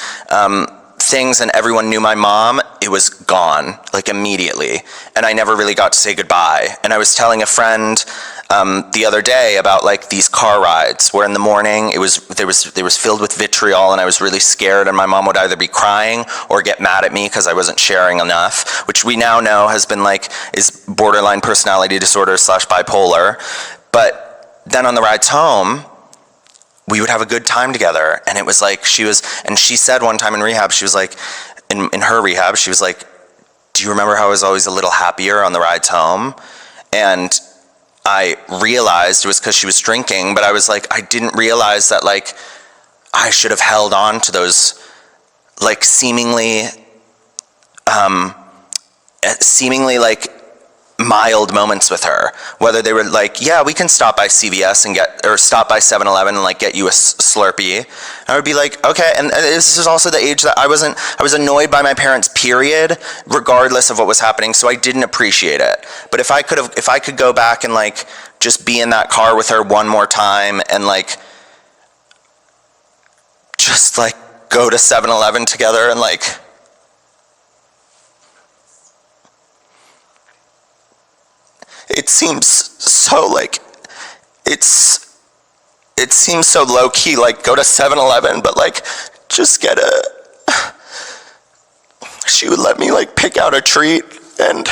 S2: things, and everyone knew my mom. It was gone, like, immediately. And I never really got to say goodbye. And I was telling a friend the other day about like these car rides where in the morning there was filled with vitriol, and I was really scared, and my mom would either be crying or get mad at me because I wasn't sharing enough, which we now know has been like is borderline personality disorder / bipolar. But then on the rides home, we would have a good time together. And it was like she said one time in rehab, she was like, in her rehab, she was like, do you remember how I was always a little happier on the rides home? And I realized it was because she was drinking, but I was like, I didn't realize that like I should have held on to those like seemingly like mild moments with her, whether they were like, yeah, we can stop by CVS or stop by 7-Eleven and like get you a Slurpee. And I would be like, okay. And this is also the age that I was annoyed by my parents, period, regardless of what was happening. So I didn't appreciate it. But if I could go back and like just be in that car with her one more time and like just like go to 7-Eleven together and like it seems so like it seems so low key, like go to 7-Eleven, but like just get she would let me like pick out a treat, and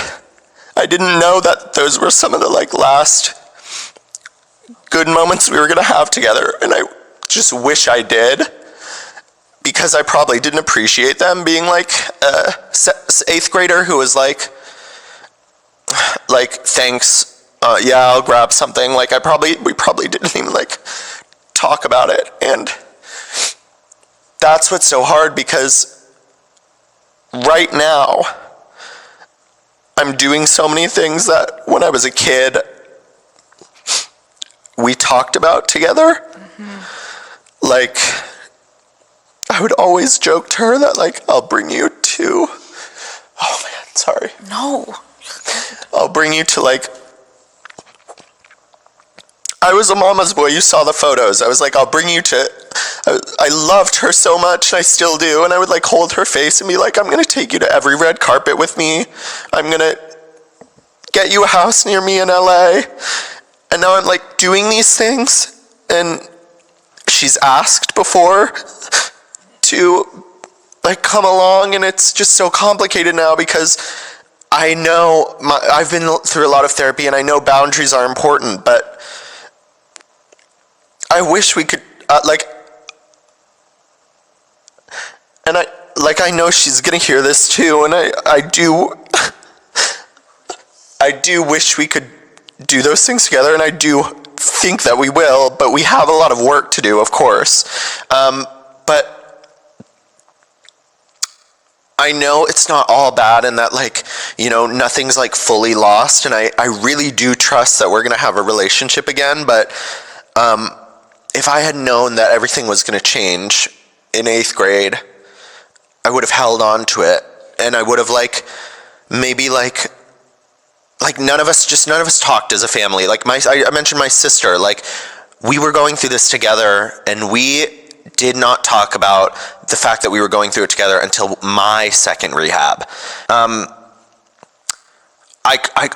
S2: I didn't know that those were some of the like last good moments we were gonna have together, and I just wish I did, because I probably didn't appreciate them, being like a 8th grader who was like thanks, yeah, I'll grab something. Like we probably didn't even like talk about it. And that's what's so hard, because right now I'm doing so many things that when I was a kid we talked about together. Mm-hmm. Like I would always joke to her that like I'll bring you to, oh man, sorry.
S1: No.
S2: I'll bring you to like, I was a mama's boy, you saw the photos. I was like, I'll bring you to, I loved her so much, and I still do, and I would like hold her face and be like, I'm gonna take you to every red carpet with me. I'm gonna get you a house near me in LA. And now I'm like doing these things, and she's asked before to like come along, and it's just so complicated now because I know I've been through a lot of therapy, and I know boundaries are important, but I wish we could and I know she's gonna hear this too, and I do wish we could do those things together, and I do think that we will, but we have a lot of work to do, of course. But I know it's not all bad, and that like, you know, nothing's like fully lost, and I really do trust that we're gonna have a relationship again. But if I had known that everything was gonna change in 8th grade, I would have held on to it, and I would have like maybe like none of us talked as a family. Like I mentioned my sister, like we were going through this together, and we did not talk about the fact that we were going through it together until my 2nd rehab.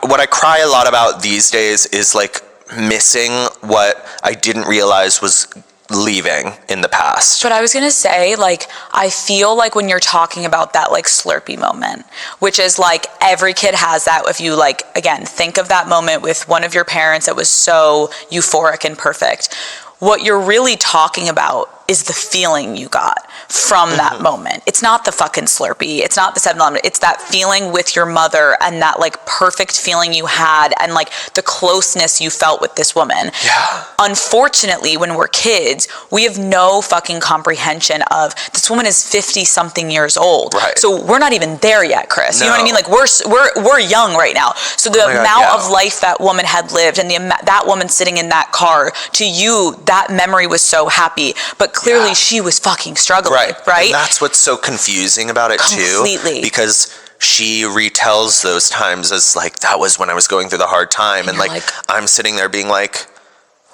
S2: What I cry a lot about these days is like missing what I didn't realize was leaving in the past.
S1: But I was gonna say, like, I feel like when you're talking about that, like, Slurpee moment, which is like every kid has that. If you, like, again, think of that moment with one of your parents that was so euphoric and perfect, what you're really talking about is the feeling you got from that moment. It's not the fucking Slurpee. It's not the 7-Eleven. It's that feeling with your mother and that, like, perfect feeling you had and, like, the closeness you felt with this woman.
S2: Yeah.
S1: Unfortunately, when we're kids, we have no fucking comprehension of this woman is 50 something years old.
S2: Right.
S1: So we're not even there yet, Chris.
S2: No.
S1: You know what I mean? Like, we're young right now. So the amount of life that woman had lived and that woman sitting in that car, to you, that memory was so happy. But clearly she was fucking struggling, right?
S2: And that's what's so confusing about it
S1: Completely.
S2: too. Because she retells those times as like, that was when I was going through the hard time. And like, I'm sitting there being like,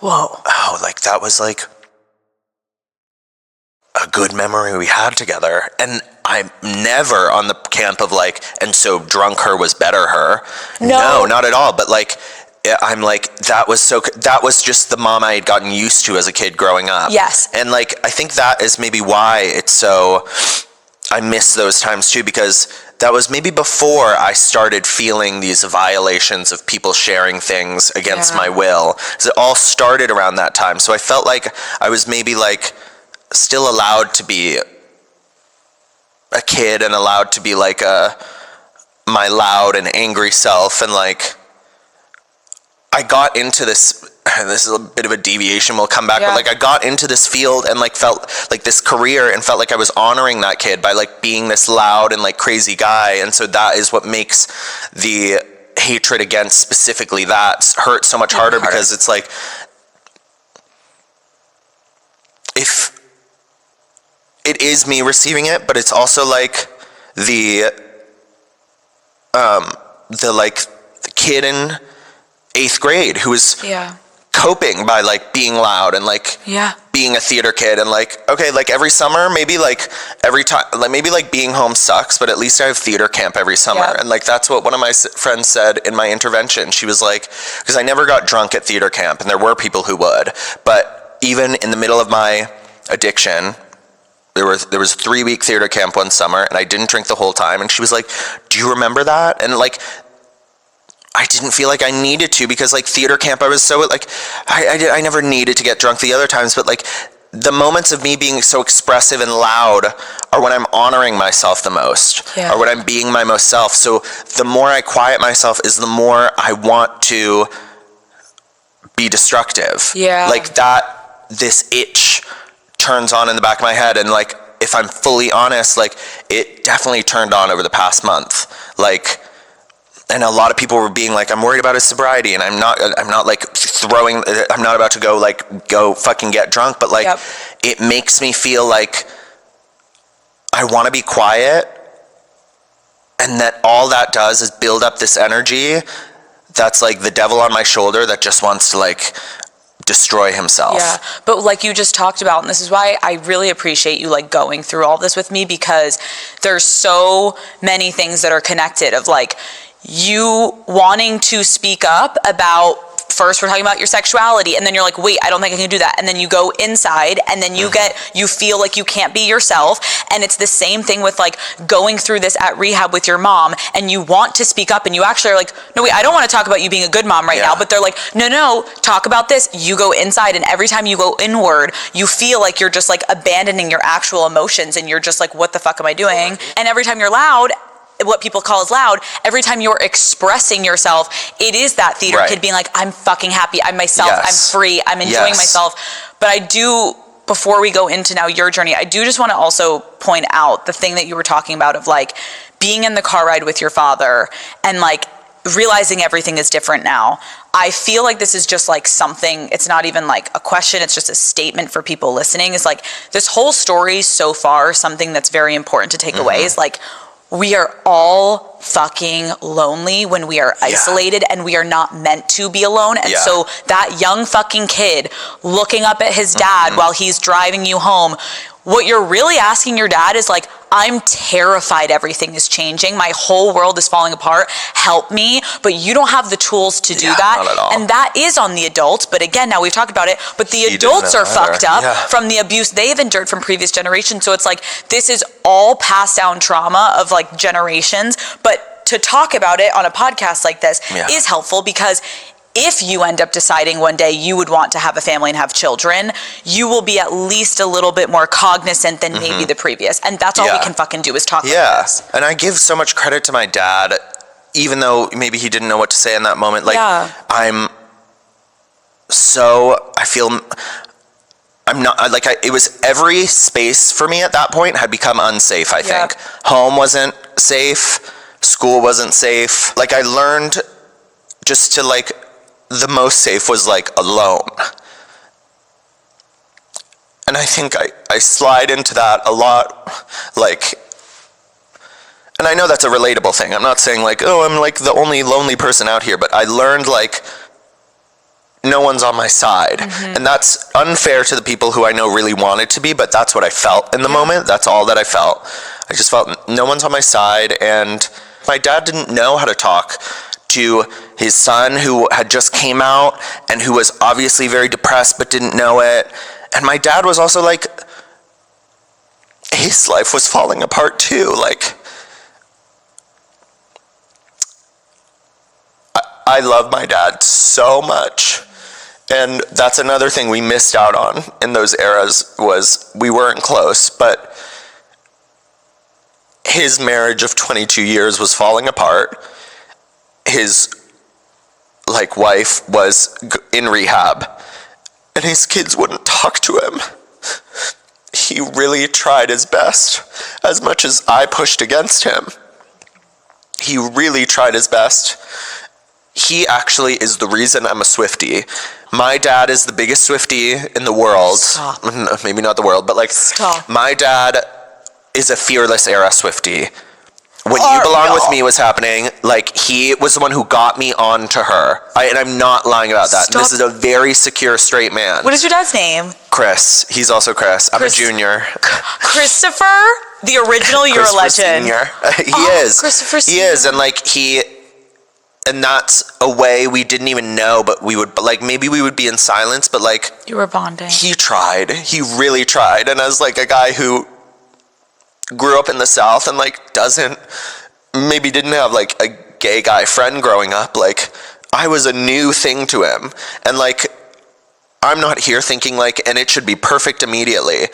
S1: whoa.
S2: Oh, like that was like a good memory we had together. And I'm never on the camp of like, and so drunk her was better her. No, not at all. But like, I'm like, that was just the mom I had gotten used to as a kid growing up.
S1: Yes.
S2: And like, I think that is maybe why it's so, I miss those times too, because that was maybe before I started feeling these violations of people sharing things against my will. So it all started around that time. So I felt like I was maybe like still allowed to be a kid and allowed to be like my loud and angry self. And like, I got into this is a bit of a deviation, we'll come back, but like I got into this field and like felt like this career and felt like I was honoring that kid by like being this loud and like crazy guy. And so that is what makes the hatred against specifically that hurt so much harder, because it's like, if it is me receiving it, but it's also like the kid in 8th grade who was coping by like being loud and like being a theater kid, and like, okay, like every summer, maybe like every time, like maybe like being home sucks, but at least I have theater camp every summer. And like, that's what one of my friends said in my intervention. She was like, because I never got drunk at theater camp, and there were people who would, but even in the middle of my addiction, there was a 3-week theater camp one summer, and I didn't drink the whole time. And she was like, do you remember that? And like, I didn't feel like I needed to, because like theater camp, I was so like, I never needed to get drunk the other times, but like the moments of me being so expressive and loud are when I'm honoring myself the most, or when I'm being my most self. So the more I quiet myself is the more I want to be destructive. Like that, this itch turns on in the back of my head. And like, if I'm fully honest, like it definitely turned on over the past month. Like, and a lot of people were being like, I'm worried about his sobriety, and I'm not like I'm not about to go fucking get drunk, but like, it makes me feel like I want to be quiet, and that all that does is build up this energy that's like the devil on my shoulder that just wants to like destroy himself.
S1: Yeah, but like you just talked about, and this is why I really appreciate you like going through all this with me, because there's so many things that are connected of like, you wanting to speak up about, first we're talking about your sexuality, and then you're like, wait, I don't think I can do that. And then you go inside, and then you feel like you can't be yourself. And it's the same thing with like going through this at rehab with your mom, and you want to speak up, and you actually are like, no, wait, I don't want to talk about you being a good mom right now. But they're like, no, talk about this. You go inside, and every time you go inward, you feel like you're just like abandoning your actual emotions, and you're just like, what the fuck am I doing? And every time you're loud, what people call as loud, every time you're expressing yourself, it is that theater kid being like, I'm fucking happy, I'm myself, I'm free, I'm enjoying myself. But I do, before we go into now your journey, I do just want to also point out the thing that you were talking about of like being in the car ride with your father and like realizing everything is different now. I feel like this is just like something, it's not even like a question, it's just a statement for people listening, is like this whole story so far, something that's very important to take away is like, we are all fucking lonely when we are isolated, and we are not meant to be alone. And so that young fucking kid looking up at his dad while he's driving you home, what you're really asking your dad is like, I'm terrified everything is changing. My whole world is falling apart. Help me. But you don't have the tools to do that.
S2: Not at all.
S1: And that is on the adults. But again, now we've talked about it, but the adults are fucked up from the abuse they've endured from previous generations. So it's like, this is all passed down trauma of like generations. But to talk about it on a podcast like this is helpful, because if you end up deciding one day you would want to have a family and have children, you will be at least a little bit more cognizant than maybe the previous. And that's all we can fucking do is talk about this.
S2: And I give so much credit to my dad, even though maybe he didn't know what to say in that moment. Like, I it was every space for me at that point had become unsafe, I think. Home wasn't safe. School wasn't safe. Like, I learned just to like, the most safe was like alone. And I think I slide into that a lot, like, and I know that's a relatable thing. I'm not saying like, oh, I'm like the only lonely person out here, but I learned like, no one's on my side. And that's unfair to the people who I know really wanted to be, but that's what I felt in the moment. That's all that I felt. I just felt no one's on my side, and my dad didn't know how to talk to his son, who had just came out and who was obviously very depressed but didn't know it. And my dad was also like, his life was falling apart too. Like, I love my dad so much. And that's another thing we missed out on in those eras, was we weren't close, but his marriage of 22 years was falling apart. His like wife was in rehab, and his kids wouldn't talk to him. He really tried his best. As much as I pushed against him, he really tried his best. He actually is the reason I'm a Swiftie. My dad is the biggest Swiftie in the world.
S1: Stop.
S2: Maybe not the world, but like, my dad is a fearless era Swiftie. When You Belong With Me was happening, like, he was the one who got me on to her. And I'm not lying about that. This is a very secure straight man.
S1: What is your dad's name?
S2: Chris. He's also Chris. I'm a junior.
S1: Christopher? The original, you're a legend.
S2: He is.
S1: Christopher
S2: He is. And like, and that's a way we didn't even know, but we would, like, maybe we would be in silence, but like,
S1: you were bonding.
S2: He tried. He really tried. And as like a guy who grew up in the South and like maybe didn't have like a gay guy friend growing up, like, I was a new thing to him. And like, I'm not here thinking like, and it should be perfect immediately,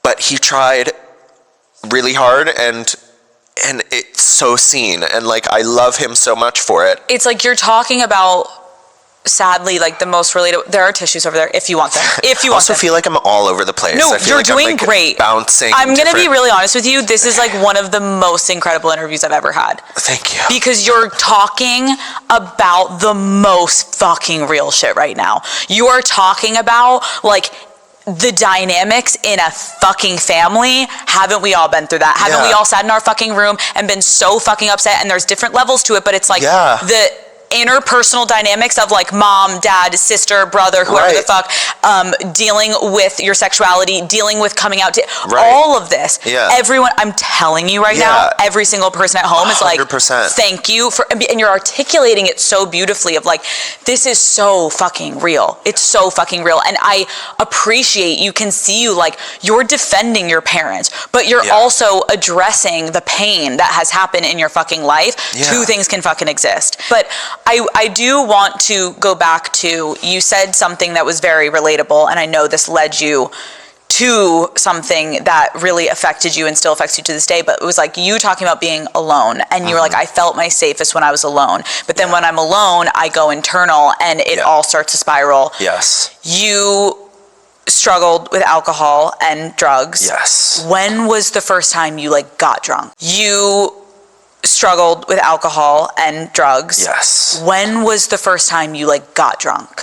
S2: but he tried really hard, and it's so seen, and like, I love him so much for it.
S1: It's like you're talking about, sadly, like the most relatable. There are tissues over there if you want them. If you want
S2: also
S1: them.
S2: Feel like I'm all over the place.
S1: No,
S2: I feel
S1: you're
S2: like
S1: doing
S2: I'm, like,
S1: great.
S2: Bouncing.
S1: I'm gonna be really honest with you. This is like one of the most incredible interviews I've ever had.
S2: Thank you.
S1: Because you're talking about the most fucking real shit right now. You are talking about like the dynamics in a fucking family. Haven't we all been through that? Haven't we all sat in our fucking room and been so fucking upset? And there's different levels to it, but it's like the interpersonal dynamics of like mom, dad, sister, brother, whoever the fuck, dealing with your sexuality, dealing with coming out to all of this. Everyone, I'm telling you right now, every single person at home is like, 100%. Thank you for, and you're articulating it so beautifully of like, this is so fucking real. It's so fucking real. And I appreciate, you can see you like, you're defending your parents, but you're also addressing the pain that has happened in your fucking life. Two things can fucking exist. But I do want to go back to, you said something that was very relatable, and I know this led you to something that really affected you and still affects you to this day, but it was like you talking about being alone, and you were like, I felt my safest when I was alone, but then when I'm alone, I go internal, and it all starts to spiral.
S2: Yes.
S1: You struggled with alcohol and drugs.
S2: Yes.
S1: When was the first time you like got drunk? You struggled with alcohol and drugs.
S2: Yes.
S1: When was the first time you like got drunk?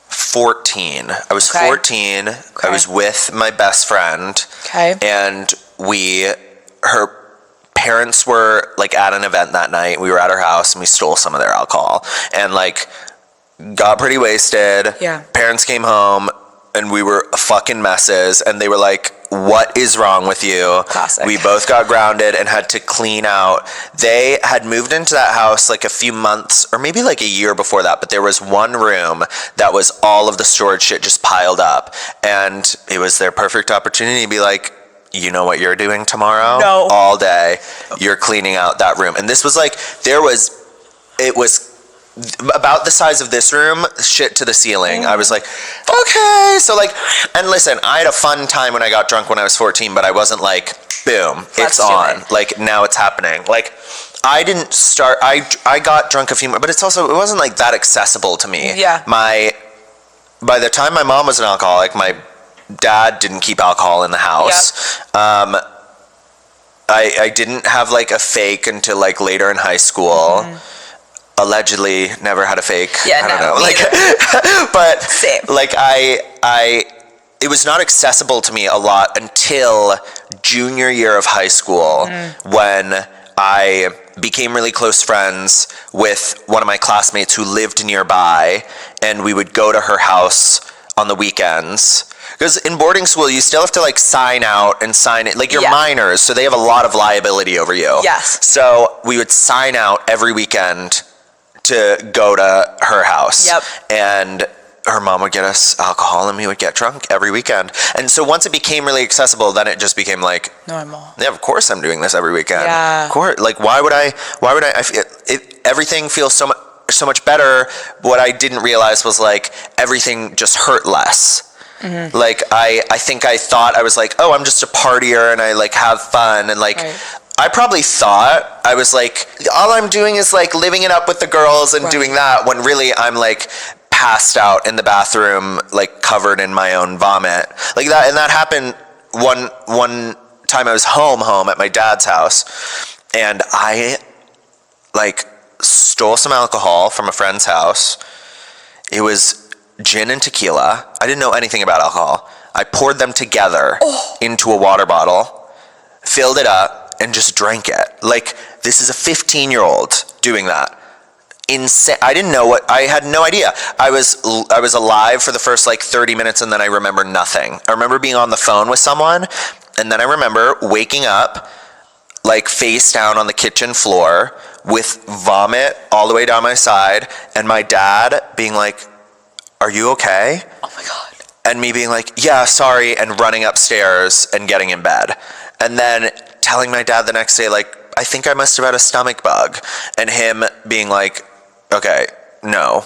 S2: 14. I was 14. I was with my best friend. And her parents were like at an event that night. We were at her house and we stole some of their alcohol and like got pretty wasted. Parents came home and we were fucking messes, and they were like, what is wrong with you?
S1: Classic.
S2: We both got grounded and had to clean out. They had moved into that house like a few months or maybe like a year before that, but there was one room that was all of the storage shit just piled up. And it was their perfect opportunity to be like, you know what you're doing tomorrow?
S1: No.
S2: All day, you're cleaning out that room. And this was like, it was about the size of this room, shit to the ceiling. I was like, okay. So like, and listen, I had a fun time when I got drunk when I was 14, but I wasn't like, boom, it's on. Like, now it's happening. Like, I didn't start, I got drunk a few more, but it wasn't like that accessible to me.
S1: Yeah.
S2: By the time my mom was an alcoholic, my dad didn't keep alcohol in the house. Yep. I didn't have like a fake until like later in high school. Allegedly never had a fake.
S1: Yeah,
S2: I don't know. Like, but
S1: same.
S2: Like it was not accessible to me a lot until junior year of high school when I became really close friends with one of my classmates who lived nearby, and we would go to her house on the weekends. Because in boarding school, you still have to like sign out and sign it. Like you're minors, so they have a lot of liability over you.
S1: Yes.
S2: So we would sign out every weekend to go to her house.
S1: Yep.
S2: And her mom would get us alcohol and we would get drunk every weekend. And so once it became really accessible, then it just became like
S1: normal.
S2: Yeah, of course I'm doing this every weekend.
S1: Yeah.
S2: Of course. Like why would I everything feels so much better. What I didn't realize was like everything just hurt less. Like I think I thought I was like, oh, I'm just a partier and I like have fun and like I probably thought I was like, all I'm doing is like living it up with the girls and doing that, when really I'm like passed out in the bathroom, like covered in my own vomit. Like that, and that happened one time I was home at my dad's house, and I like stole some alcohol from a friend's house. It was gin and tequila. I didn't know anything about alcohol. I poured them together into a water bottle, filled it up, and just drank it. Like, this is a 15-year-old doing that. Insane. I didn't know I had no idea. I was alive for the first like 30 minutes and then I remember nothing. I remember being on the phone with someone, and then I remember waking up like face down on the kitchen floor with vomit all the way down my side, and my dad being like, are you okay?
S1: Oh my God.
S2: And me being like, yeah, sorry, and running upstairs and getting in bed. And then telling my dad the next day, like, I think I must have had a stomach bug. And him being like, okay, no,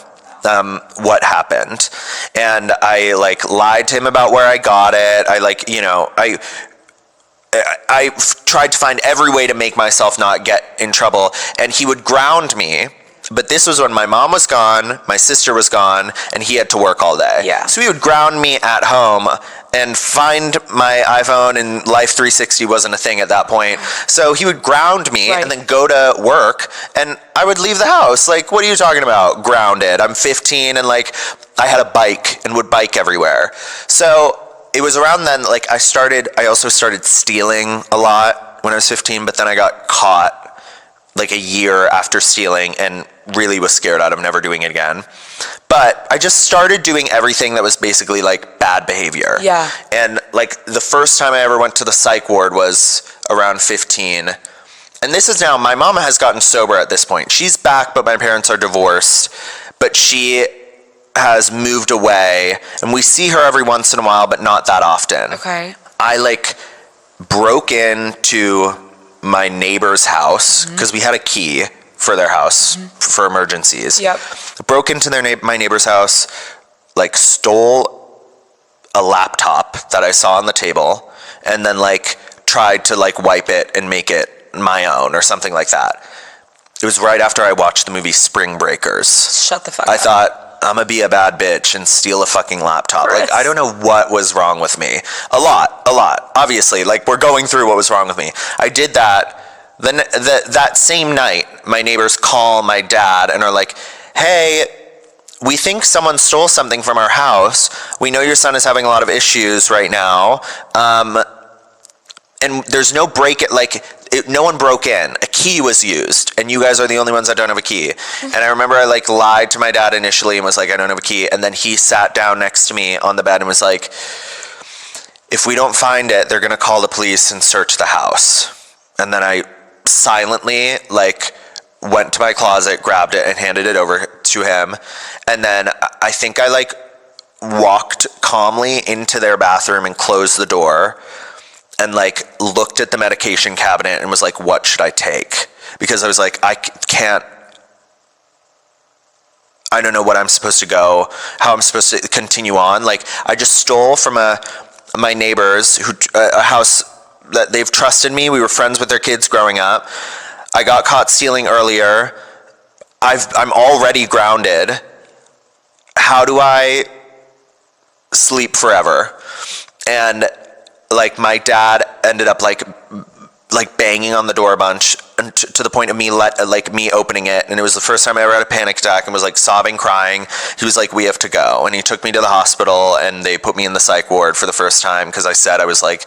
S2: what happened? And I like lied to him about where I got it. I like, you know, I tried to find every way to make myself not get in trouble. And he would ground me. But this was when my mom was gone, my sister was gone, and he had to work all day.
S1: Yeah.
S2: So he would ground me at home and find my iPhone, and Life 360 wasn't a thing at that point. So he would ground me and then go to work, and I would leave the house. Like, what are you talking about? Grounded. I'm 15, and like, I had a bike and would bike everywhere. So it was around then, like, I also started stealing a lot when I was 15, but then I got caught like a year after stealing and really was scared out of never doing it again. But I just started doing everything that was basically like bad behavior.
S1: Yeah.
S2: And like the first time I ever went to the psych ward was around 15. And this is now, my mom has gotten sober at this point. She's back, but my parents are divorced. But she has moved away, and we see her every once in a while, but not that often.
S1: Okay.
S2: I like broke into my neighbor's house because we had a key for their house for emergencies.
S1: Yep.
S2: Broke into my neighbor's house, like stole a laptop that I saw on the table, and then like tried to like wipe it and make it my own or something like that. It was right after I watched the movie Spring Breakers.
S1: Shut the fuck up.
S2: I thought, I'm gonna be a bad bitch and steal a fucking laptop.
S1: Chris.
S2: Like, I don't know what was wrong with me. A lot. Obviously, like, we're going through what was wrong with me. I did that. Then that same night, my neighbors call my dad and are like, hey, we think someone stole something from our house. We know your son is having a lot of issues right now. And there's no no one broke in. A key was used, and you guys are the only ones that don't have a key. And I remember I like lied to my dad initially and was like, I don't have a key. And then he sat down next to me on the bed and was like, if if we don't find it, they're going to call the police and search the house. And then I silently, like, went to my closet, grabbed it, and handed it over to him. And then I think I, like, walked calmly into their bathroom and closed the door and, like, looked at the medication cabinet and was like, what should I take? Because I was like, I don't know what I'm supposed to go, how I'm supposed to continue on. Like, I just stole from my neighbors, a house that they've trusted me. We were friends with their kids growing up. I got caught stealing earlier. I'm already grounded. How do I sleep forever? And like, my dad ended up like banging on the door a bunch, and to the point of me opening it. And it was the first time I ever had a panic attack and was like sobbing, crying. He was like, we have to go. And he took me to the hospital and they put me in the psych ward for the first time because I said I was like,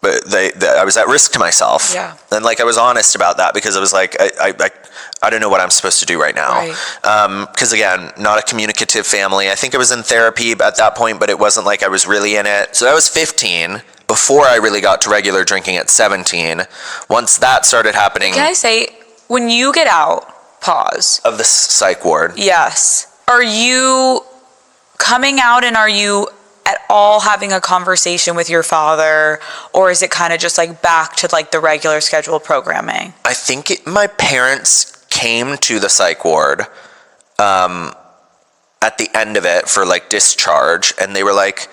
S2: but I was at risk to myself.
S1: Yeah.
S2: And like, I was honest about that because I was like, I don't know what I'm supposed to do right now.
S1: Right.
S2: Because again, not a communicative family. I think I was in therapy at that point, but it wasn't like I was really in it. So I was 15 before I really got to regular drinking at 17. Once that started happening.
S1: Can I say, when you get out, pause.
S2: Of the psych ward.
S1: Yes. Are you coming out and are you at all having a conversation with your father, or is it kind of just like back to like the regular scheduled programming?
S2: I think my parents came to the psych ward at the end of it for like discharge, and they were like,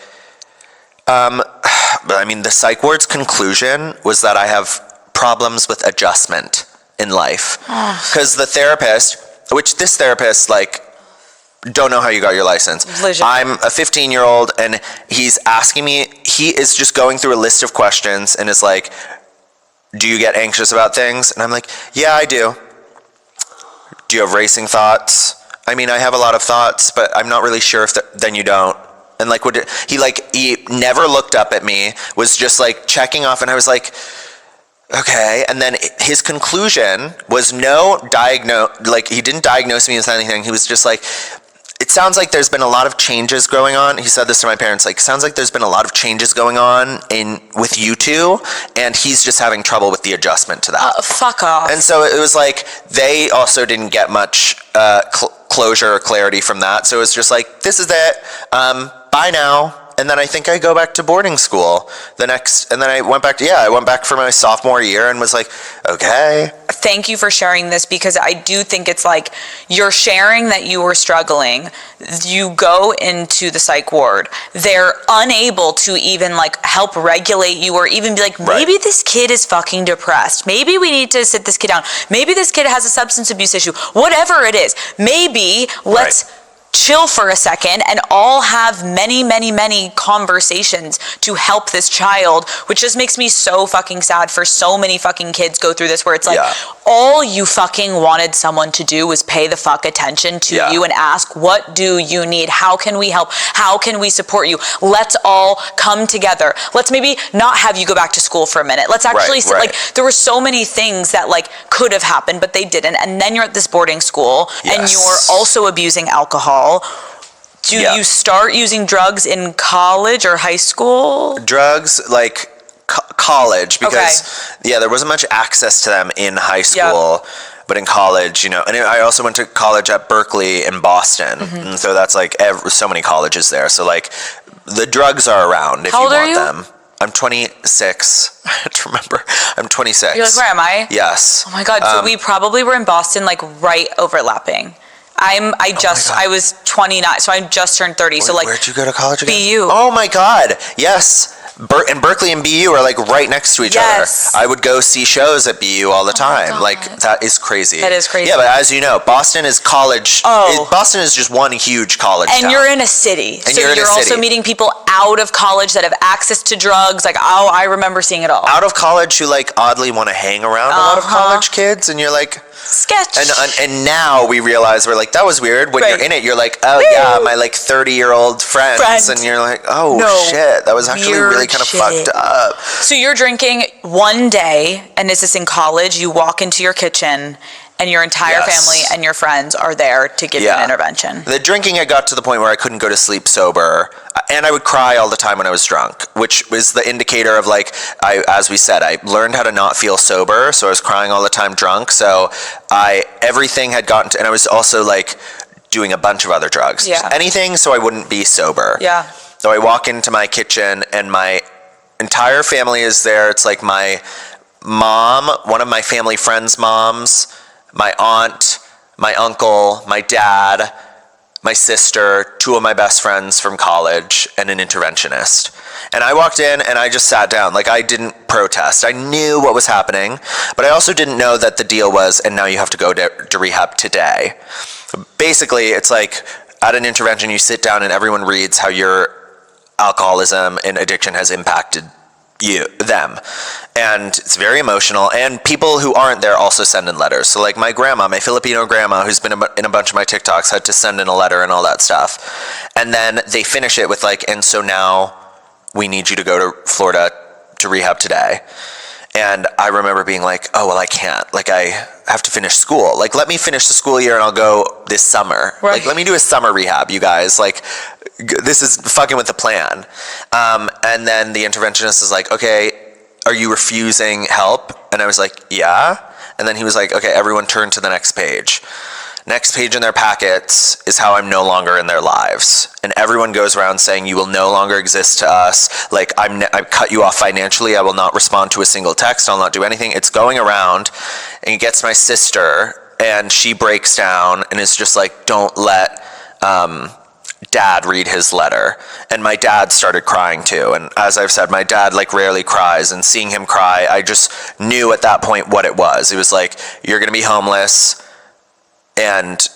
S2: but I mean, the psych ward's conclusion was that I have problems with adjustment in life. Because the therapist, which this therapist, like, don't know how you got your license.
S1: Legit.
S2: I'm a 15-year-old and he's asking me, he is just going through a list of questions and is like, do you get anxious about things? And I'm like, yeah, I do. Do you have racing thoughts? I mean, I have a lot of thoughts, but I'm not really sure if then you don't. And like, he never looked up at me, was just like checking off, and I was like, okay. And then his conclusion was he didn't diagnose me with anything. He was just like, it sounds like there's been a lot of changes going on. He said this to my parents, like, sounds like there's been a lot of changes going on with you two, and he's just having trouble with the adjustment to that.
S1: Fuck off.
S2: And so it was like, they also didn't get much closure or clarity from that. So it was just like, this is it. Bye now. And then I think I go back to boarding school and then I went back for my sophomore year and was like, okay.
S1: Thank you for sharing this, because I do think it's like, you're sharing that you were struggling. You go into the psych ward. They're unable to even like help regulate you, or even be like, maybe this kid is fucking depressed. Maybe we need to sit this kid down. Maybe this kid has a substance abuse issue. Whatever it is, maybe let's chill for a second and all have many, many, many conversations to help this child, which just makes me so fucking sad for so many fucking kids go through this, where it's like, all you fucking wanted someone to do was pay the fuck attention to you and ask, what do you need? How can we help? How can we support you? Let's all come together. Let's maybe not have you go back to school for a minute. Let's actually like, there were so many things that like could have happened, but they didn't. And then you're at this boarding school and you're also abusing alcohol. Do you start using drugs in college or high school? Drugs,
S2: like college, because there wasn't much access to them in high school, but in college, and I also went to college at Berkeley in Boston, and so that's like so many colleges there. So like, the drugs are around if you want them. I'm 26. I have to remember. I'm 26.
S1: You're like, where am I?
S2: Yes.
S1: Oh my God. So we probably were in Boston, like right overlapping. I was 29, so I just turned 30. So like,
S2: where'd you go to college again?
S1: BU.
S2: Oh my God. Yes. And Berkeley and BU are like right next to each other. I would go see shows at BU all the time. Like, that is crazy.
S1: That is crazy.
S2: Yeah, but as you know, Boston is college. Boston is just one huge college town.
S1: And you're in a city.
S2: And
S1: so you're also meeting people out of college that have access to drugs. Like, I remember seeing it all.
S2: Out of college who like oddly want to hang around a lot of college kids, and you're like,
S1: sketch.
S2: And now we realize, we're like, that was weird. When you're in it, you're like, oh yeah, my like 30-year-old friends. And you're like, oh shit, that was actually really kind of fucked up.
S1: So you're drinking one day, and is this in college? You walk into your kitchen and your entire family and your friends are there to give you an intervention.
S2: The drinking, I got to the point where I couldn't go to sleep sober. and I would cry all the time when I was drunk, which was the indicator of like, as we said, I learned how to not feel sober, so I was crying all the time drunk. So everything had gotten to, and I was also like doing a bunch of other drugs.
S1: Yeah.
S2: Just anything so I wouldn't be sober.
S1: Yeah.
S2: So I walk into my kitchen and my entire family is there. It's like my mom, one of my family friends' moms, my aunt, my uncle, my dad, my sister, two of my best friends from college, and an interventionist. And I walked in and I just sat down. Like, I didn't protest. I knew what was happening, but I also didn't know that the deal was, and now you have to go to rehab today. Basically, it's like at an intervention, you sit down and everyone reads how your alcoholism and addiction has impacted them. And it's very emotional. And people who aren't there also send in letters. So like my grandma, my Filipino grandma, who's been in a bunch of my TikToks, had to send in a letter and all that stuff. And then they finish it with like, and so now we need you to go to Florida to rehab today. And I remember being like, oh, well, I can't. Like, I have to finish school. Like, let me finish the school year and I'll go this summer.
S1: Right.
S2: Like, let me do a summer rehab, you guys. Like, this is fucking with the plan. And then the interventionist is like, okay, are you refusing help? And I was like, yeah. And then he was like, okay, everyone turn to the next page. Next page in their packets is how I'm no longer in their lives. And everyone goes around saying, you will no longer exist to us. Like, I've cut you off financially. I will not respond to a single text. I'll not do anything. It's going around, and it gets my sister, and she breaks down and is just like, don't let dad read his letter. And my dad started crying too. And as I've said, my dad like rarely cries, and seeing him cry, I just knew at that point what it was. It was like, you're going to be homeless and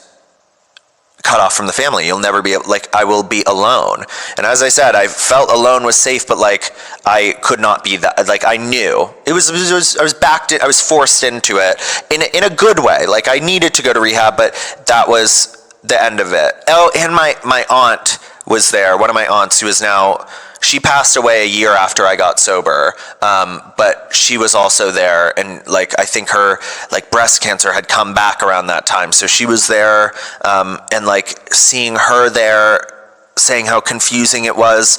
S2: cut off from the family. You'll never be, like, I will be alone. And as I said, I felt alone was safe, but like, I could not be that. Like, I knew I was forced into it in a good way. Like, I needed to go to rehab, but that was the end of it. Oh, and my aunt was there. One of my aunts, who is now, she passed away a year after I got sober, but she was also there, and like, I think her like breast cancer had come back around that time, so she was there, and like seeing her there, saying how confusing it was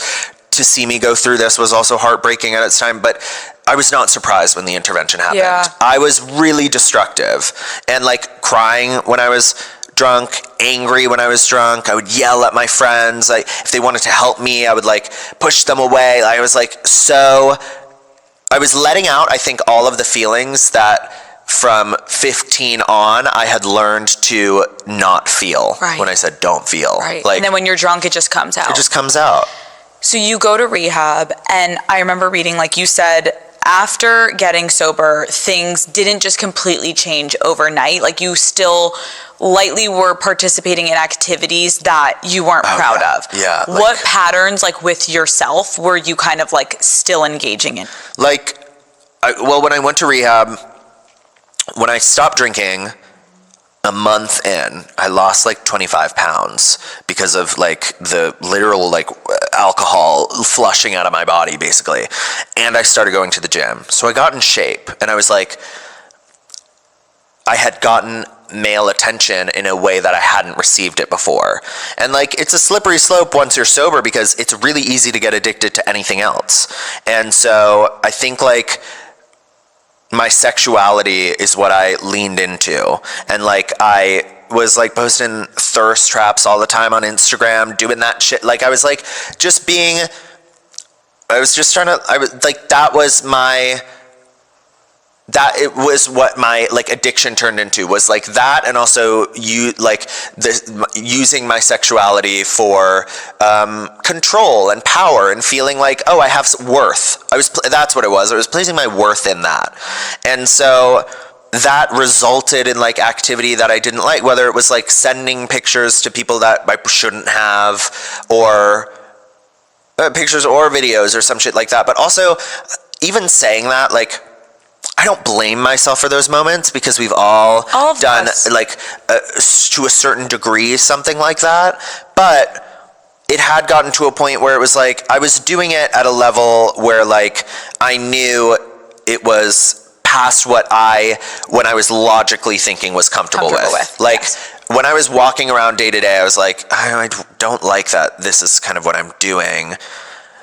S2: to see me go through this was also heartbreaking at its time. But I was not surprised when the intervention happened.
S1: Yeah.
S2: I was really destructive and like crying when I was drunk, angry when I was drunk. I would yell at my friends. Like, if they wanted to help me, I would like push them away. I was like, I was letting out, I think, all of the feelings that from 15 on I had learned to not feel.
S1: Right.
S2: When I said don't feel.
S1: Right.
S2: Like,
S1: and then when you're drunk, it just comes out.
S2: it just comes out.
S1: So you go to rehab, and I remember reading, like you said, after getting sober, things didn't just completely change overnight. Like, you still lightly were participating in activities that you weren't proud of.
S2: Yeah.
S1: What patterns, like with yourself, were you kind of like still engaging in?
S2: Like, when I went to rehab, when I stopped drinking, a month in, I lost like 25 pounds because of like the literal like alcohol flushing out of my body, basically. And I started going to the gym. So I got in shape, and I was like, I had gotten male attention in a way that I hadn't received it before. And like, it's a slippery slope once you're sober, because it's really easy to get addicted to anything else. And so I think like my sexuality is what I leaned into. And like, I was like posting thirst traps all the time on Instagram, doing that shit. Like, I was like, it was what my like addiction turned into, was like that. And also using my sexuality for control and power, and feeling like, oh, I have worth. That's what it was. I was placing my worth in that. And so that resulted in like activity that I didn't like, whether it was like sending pictures to people that I shouldn't have, or pictures or videos or some shit like that. But also, even saying that, like, I don't blame myself for those moments, because we've all done like to a certain degree something like that. But it had gotten to a point where it was like, I was doing it at a level where like I knew it was past what when I was logically thinking was comfortable with. Like, yes. when I was walking around day to day, I was like, I don't like that this is kind of what I'm doing.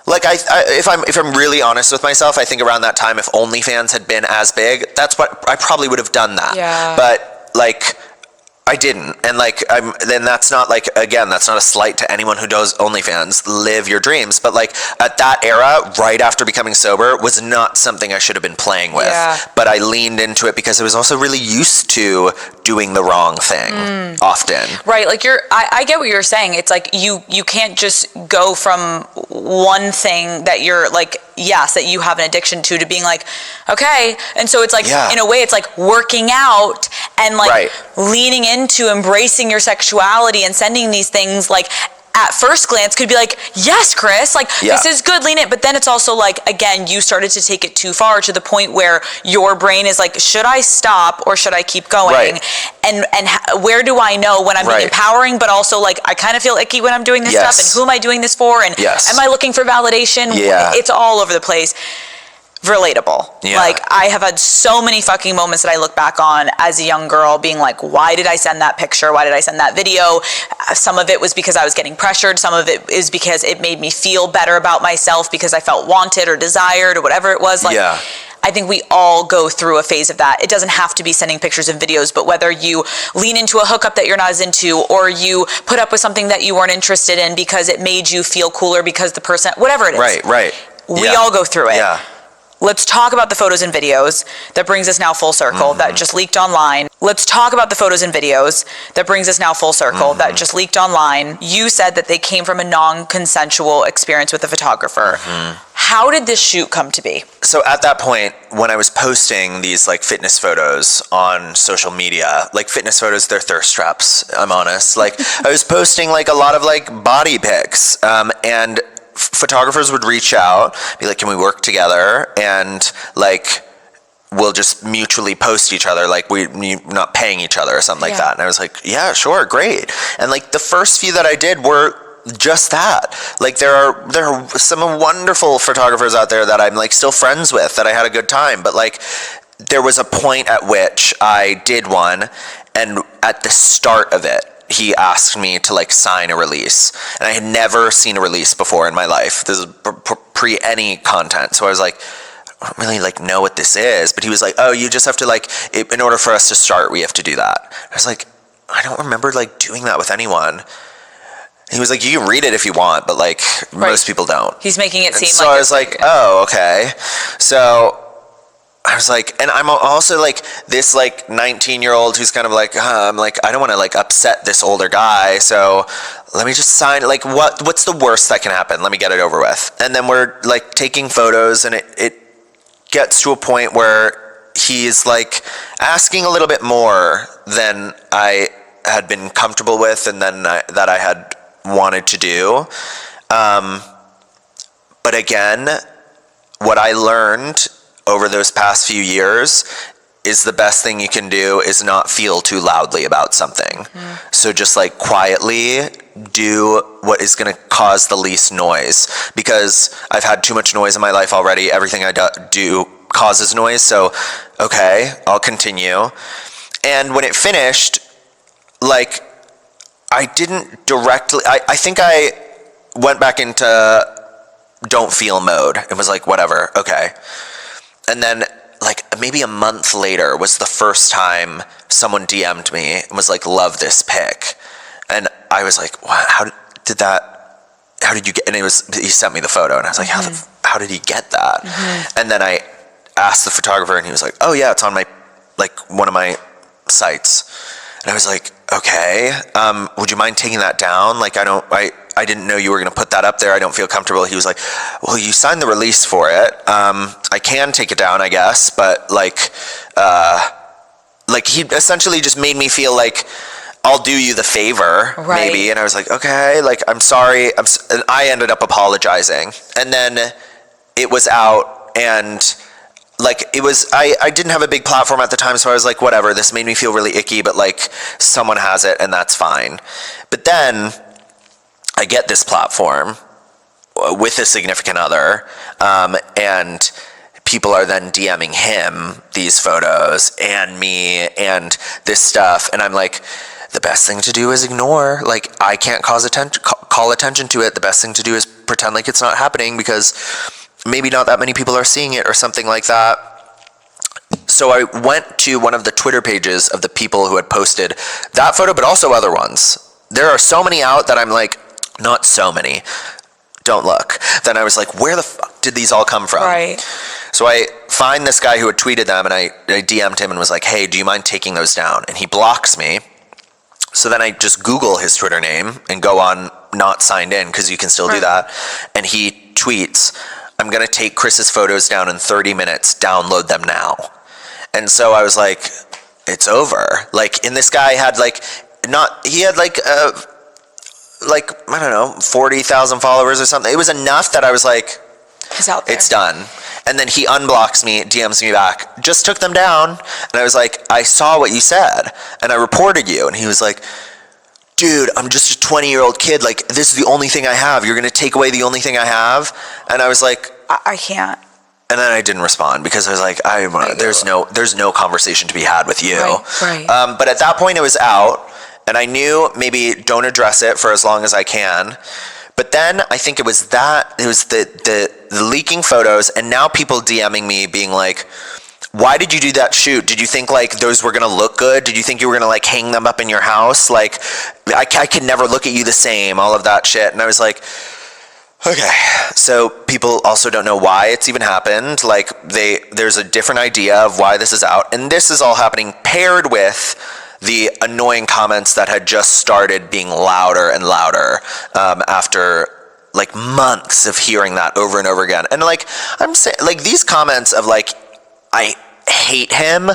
S2: Like, if I'm really honest with myself, I think around that time, if OnlyFans had been as big, that's what I probably would have done that.
S1: Yeah.
S2: But like, I didn't, and like, then that's not like, again, that's not a slight to anyone who does OnlyFans. Live your dreams, but like at that era, right after becoming sober, was not something I should have been playing with.
S1: Yeah.
S2: But I leaned into it because I was also really used to doing the wrong thing often.
S1: Right, like I get what you're saying. It's like you can't just go from one thing that you're like, yes, that you have an addiction to being like, okay. And so it's like, in a way, it's like working out and like leaning into embracing your sexuality and sending these things like, at first glance could be like, yes, Chris, like this is good, lean it. But then it's also like, again, you started to take it too far to the point where your brain is like, should I stop or should I keep going?
S2: Right.
S1: And where do I know when I'm being empowering, but also like, I kind of feel icky when I'm doing this stuff, and who am I doing this for? And am I looking for validation?
S2: Yeah.
S1: It's all over the place. Relatable.
S2: Yeah.
S1: Like, I have had so many fucking moments that I look back on as a young girl being like, why did I send that picture? Why did I send that video? Some of it was because I was getting pressured. Some of it is because it made me feel better about myself because I felt wanted or desired or whatever it was. Like, I think we all go through a phase of that. It doesn't have to be sending pictures and videos, but whether you lean into a hookup that you're not as into, or you put up with something that you weren't interested in because it made you feel cooler because the person, whatever it is.
S2: Right.
S1: We all go through it.
S2: Yeah.
S1: Let's talk about the photos and videos that brings us now full circle that just leaked online. Let's talk about the photos and videos that brings us now full circle that just leaked online. You said that they came from a non-consensual experience with a photographer. How did this shoot come to be?
S2: So at that point, when I was posting these like fitness photos on social media, like fitness photos, they're thirst traps, I'm honest. Like I was posting like a lot of like body pics, and photographers would reach out, be like, can we work together? And like, we'll just mutually post each other, like we're not paying each other or something like that. And I was like, yeah, sure, great. And like the first few that I did were just that. Like there are some wonderful photographers out there that I'm like still friends with, that I had a good time. But like there was a point at which I did one, and at the start of it, he asked me to like sign a release, and I had never seen a release before in my life. This is pre any content, so I was like, I don't really like know what this is. But he was like, oh, you just have to like, in order for us to start, we have to do that. I was like, I don't remember like doing that with anyone. And he was like, you can read it if you want, but like most people don't.
S1: He's making it seem
S2: so
S1: like.
S2: I was like, oh, okay. So I was like, and I'm also like this like 19-year-old who's kind of like, I'm like, I don't want to like upset this older guy, so let me just sign. Like, what's the worst that can happen? Let me get it over with. And then we're like taking photos, and it gets to a point where he's like asking a little bit more than I had been comfortable with, and then that I had wanted to do. But again, what I learned over those past few years is the best thing you can do is not feel too loudly about something. So just like quietly do what is going to cause the least noise, because I've had too much noise in my life already. Everything I do causes noise. So, okay, I'll continue. And when it finished, like I didn't directly, I think I went back into don't feel mode. It was like, whatever, okay. And then like maybe a month later was the first time someone DM'd me and was like, love this pic. And I was like, wow, how did you get, and he sent me the photo, and I was like, how did he get that? And then I asked the photographer, and he was like, oh yeah, it's on my, like one of my sites. And I was like, okay, would you mind taking that down? Like, I didn't know you were going to put that up there. I don't feel comfortable. He was like, well, you signed the release for it. I can take it down, I guess. But like he essentially just made me feel like, I'll do you the favor, maybe. And I was like, okay, like, I'm sorry. And I ended up apologizing. And then it was out, and like it was, I didn't have a big platform at the time, so I was like, whatever, this made me feel really icky, but like someone has it and that's fine. But then I get this platform with a significant other, and people are then DMing him these photos and me and this stuff, and I'm like, the best thing to do is ignore. Like, I can't call attention to it. The best thing to do is pretend like it's not happening because maybe not that many people are seeing it or something like that. So I went to one of the Twitter pages of the people who had posted that photo, but also other ones. There are so many out that I'm like, not so many. Don't look. Then I was like, where the fuck did these all come from?
S1: Right.
S2: So I find this guy who had tweeted them, and I DM'd him and was like, hey, do you mind taking those down? And he blocks me. So then I just Google his Twitter name and go on not signed in, because you can still do that. And he tweets, I'm going to take Chris's photos down in 30 minutes. Download them now. And so I was like, it's over. Like, and this guy had I don't know, 40,000 followers or something. It was enough that I was like,
S1: he's out there.
S2: It's done. And then he unblocks me, DMs me back, just took them down. And I was like, I saw what you said and I reported you. And he was like, dude, I'm just a 20-year-old kid. Like, this is the only thing I have. You're going to take away the only thing I have? And I was like,
S1: I can't.
S2: And then I didn't respond because I was like, there's no conversation to be had with you.
S1: Right.
S2: But at that point it was out, and I knew maybe don't address it for as long as I can. But then I think it was the leaking photos, and now people DMing me being like, why did you do that shoot? Did you think like those were gonna look good? Did you think you were gonna like hang them up in your house? Like, I can never look at you the same, all of that shit. And I was like, okay, so people also don't know why it's even happened. Like, there's a different idea of why this is out, and this is all happening paired with the annoying comments that had just started being louder and louder after like months of hearing that over and over again. And like, I'm saying, like, these comments of like, I hate him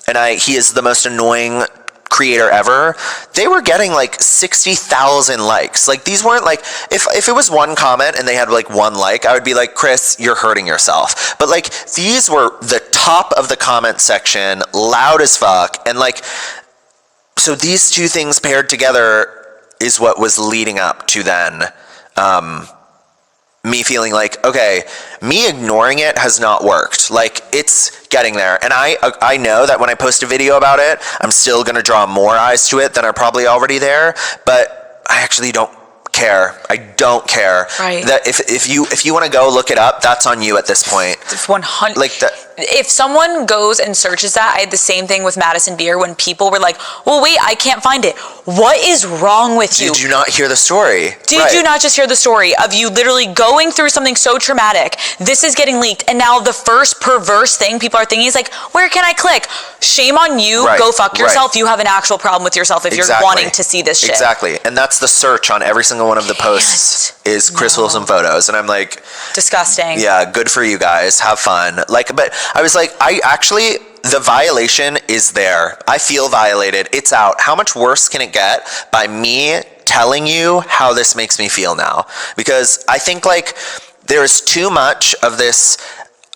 S2: and he is the most annoying creator ever, they were getting like 60,000 likes. Like, these weren't like, if it was one comment and they had like one like, I would be like, Chris, you're hurting yourself. But like, these were the top of the comment section, loud as fuck. And like, so these two things paired together is what was leading up to then me feeling like, okay, me ignoring it has not worked. Like, it's getting there. And I know that when I post a video about it, I'm still going to draw more eyes to it than are probably already there. But I actually don't care. I don't care.
S1: Right.
S2: That if you want to go look it up, that's on you at this point.
S1: It's 100.
S2: Like that.
S1: If someone goes and searches that, I had the same thing with Madison Beer when people were like, well, wait, I can't find it. What is wrong with you?
S2: Did you not hear the story?
S1: Did you not just hear the story of you literally going through something so traumatic? This is getting leaked. And now the first perverse thing people are thinking is like, where can I click? Shame on you.
S2: Right.
S1: Go fuck yourself.
S2: Right.
S1: You have an actual problem with yourself if you're wanting to see this shit.
S2: Exactly. And that's the search on every single one of the posts is Chris Olsen photos. And I'm like,
S1: disgusting.
S2: Yeah, good for you guys. Have fun. Like, but I was like, the violation is there. I feel violated. It's out. How much worse can it get by me telling you how this makes me feel now? Because I think like there's too much of this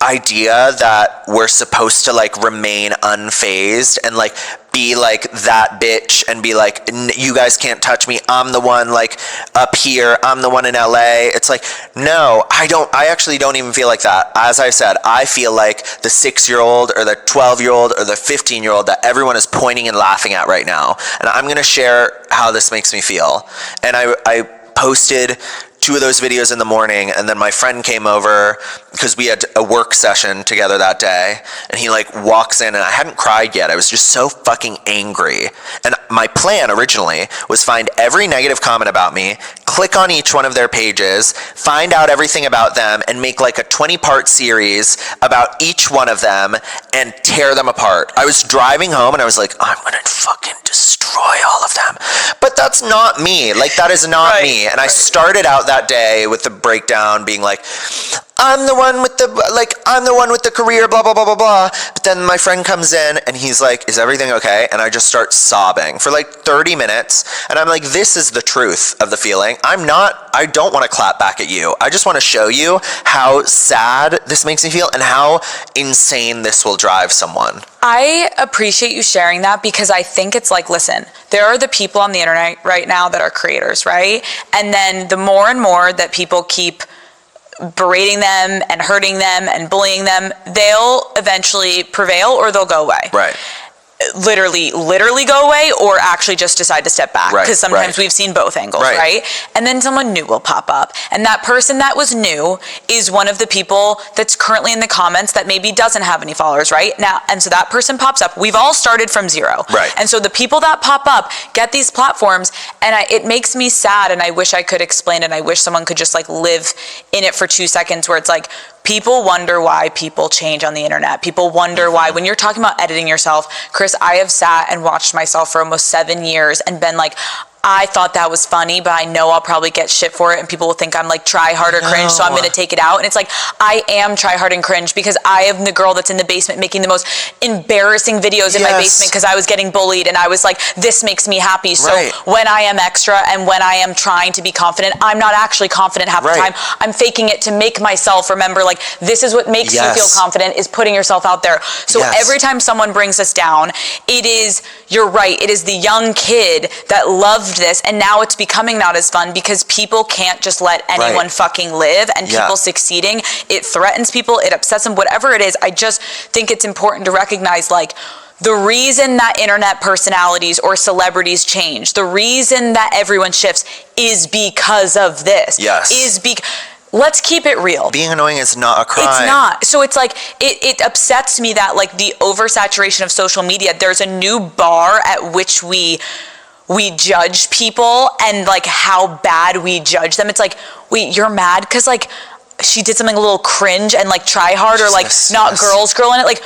S2: idea that we're supposed to like remain unfazed and like be like that bitch and be like, you guys can't touch me, I'm the one like up here, I'm the one in LA. It's like, no, I actually don't even feel like that. As I said, I feel like the 6-year-old or the 12-year-old or the 15-year-old that everyone is pointing and laughing at right now. And I'm gonna share how this makes me feel. And I posted 2 of those videos in the morning, and then my friend came over because we had a work session together that day, and he like walks in, and I hadn't cried yet. I was just so fucking angry. And my plan originally was find every negative comment about me, click on each one of their pages, find out everything about them, and make like a 20-part series about each one of them and tear them apart. I was driving home and I was like, I'm gonna fucking destroy all of them. But that's not me. Like, that is not me. And I started out that day with the breakdown being like, I'm the one with the career, blah, blah, blah, blah, blah. But then my friend comes in and he's like, is everything okay? And I just start sobbing for like 30 minutes. And I'm like, this is the truth of the feeling. I don't want to clap back at you. I just want to show you how sad this makes me feel and how insane this will drive someone.
S1: I appreciate you sharing that because I think it's like, listen, there are the people on the internet right now that are creators, right? And then the more and more that people keep berating them and hurting them and bullying them, they'll eventually prevail or they'll go away.
S2: Right.
S1: literally go away or actually just decide to step back. Because sometimes we've seen both angles, right? And then someone new will pop up. And that person that was new is one of the people that's currently in the comments that maybe doesn't have any followers, right? Now, and so that person pops up. We've all started from zero.
S2: Right.
S1: And so the people that pop up get these platforms, and it makes me sad, and I wish I could explain it, and I wish someone could just like live in it for 2 seconds, where it's like, people wonder why people change on the internet. People wonder why, when you're talking about editing yourself, Chris, I have sat and watched myself for almost 7 years and been like, I thought that was funny, but I know I'll probably get shit for it, and people will think I'm like try hard or cringe, so I'm gonna take it out. And it's like, I am try hard and cringe because I am the girl that's in the basement making the most embarrassing videos in my basement because I was getting bullied, and I was like, this makes me happy. So when I am extra and when I am trying to be confident, I'm not actually confident half the time. I'm faking it to make myself remember, like, this is what makes you feel confident, is putting yourself out there. So every time someone brings us down, it is, you're right, it is the young kid that loved this, and now it's becoming not as fun because people can't just let anyone fucking live, and people succeeding, it threatens people, it upsets them, whatever it is. I just think it's important to recognize, like, the reason that internet personalities or celebrities change, the reason that everyone shifts is because of this. Let's keep it real.
S2: Being annoying is not a crime.
S1: It's not. So it's like, it upsets me that, like, the oversaturation of social media, there's a new bar at which we judge people, and like how bad we judge them. It's like, wait, you're mad because like she did something a little cringe and like try hard, or like not girls girl in it, like,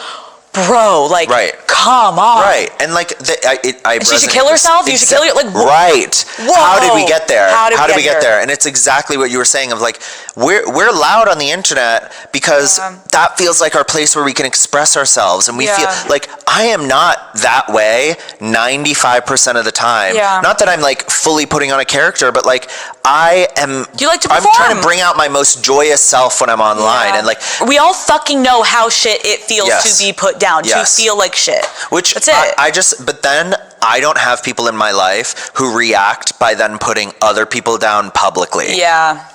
S1: bro, like, come on.
S2: And like,
S1: and she should kill herself? You should kill her? Like,
S2: whoa. How did we get there? How did we get there? And it's exactly what you were saying of like, we're loud on the internet because that feels like our place where we can express ourselves. And we feel like, I am not that way 95% of the time. Not that I'm like fully putting on a character, but like, I am,
S1: you like to perform.
S2: I'm trying to bring out my most joyous self when I'm online. And like,
S1: we all fucking know how shit it feels to be put down, to feel like shit.
S2: Which
S1: that's it.
S2: But then I don't have people in my life who react by then putting other people down publicly.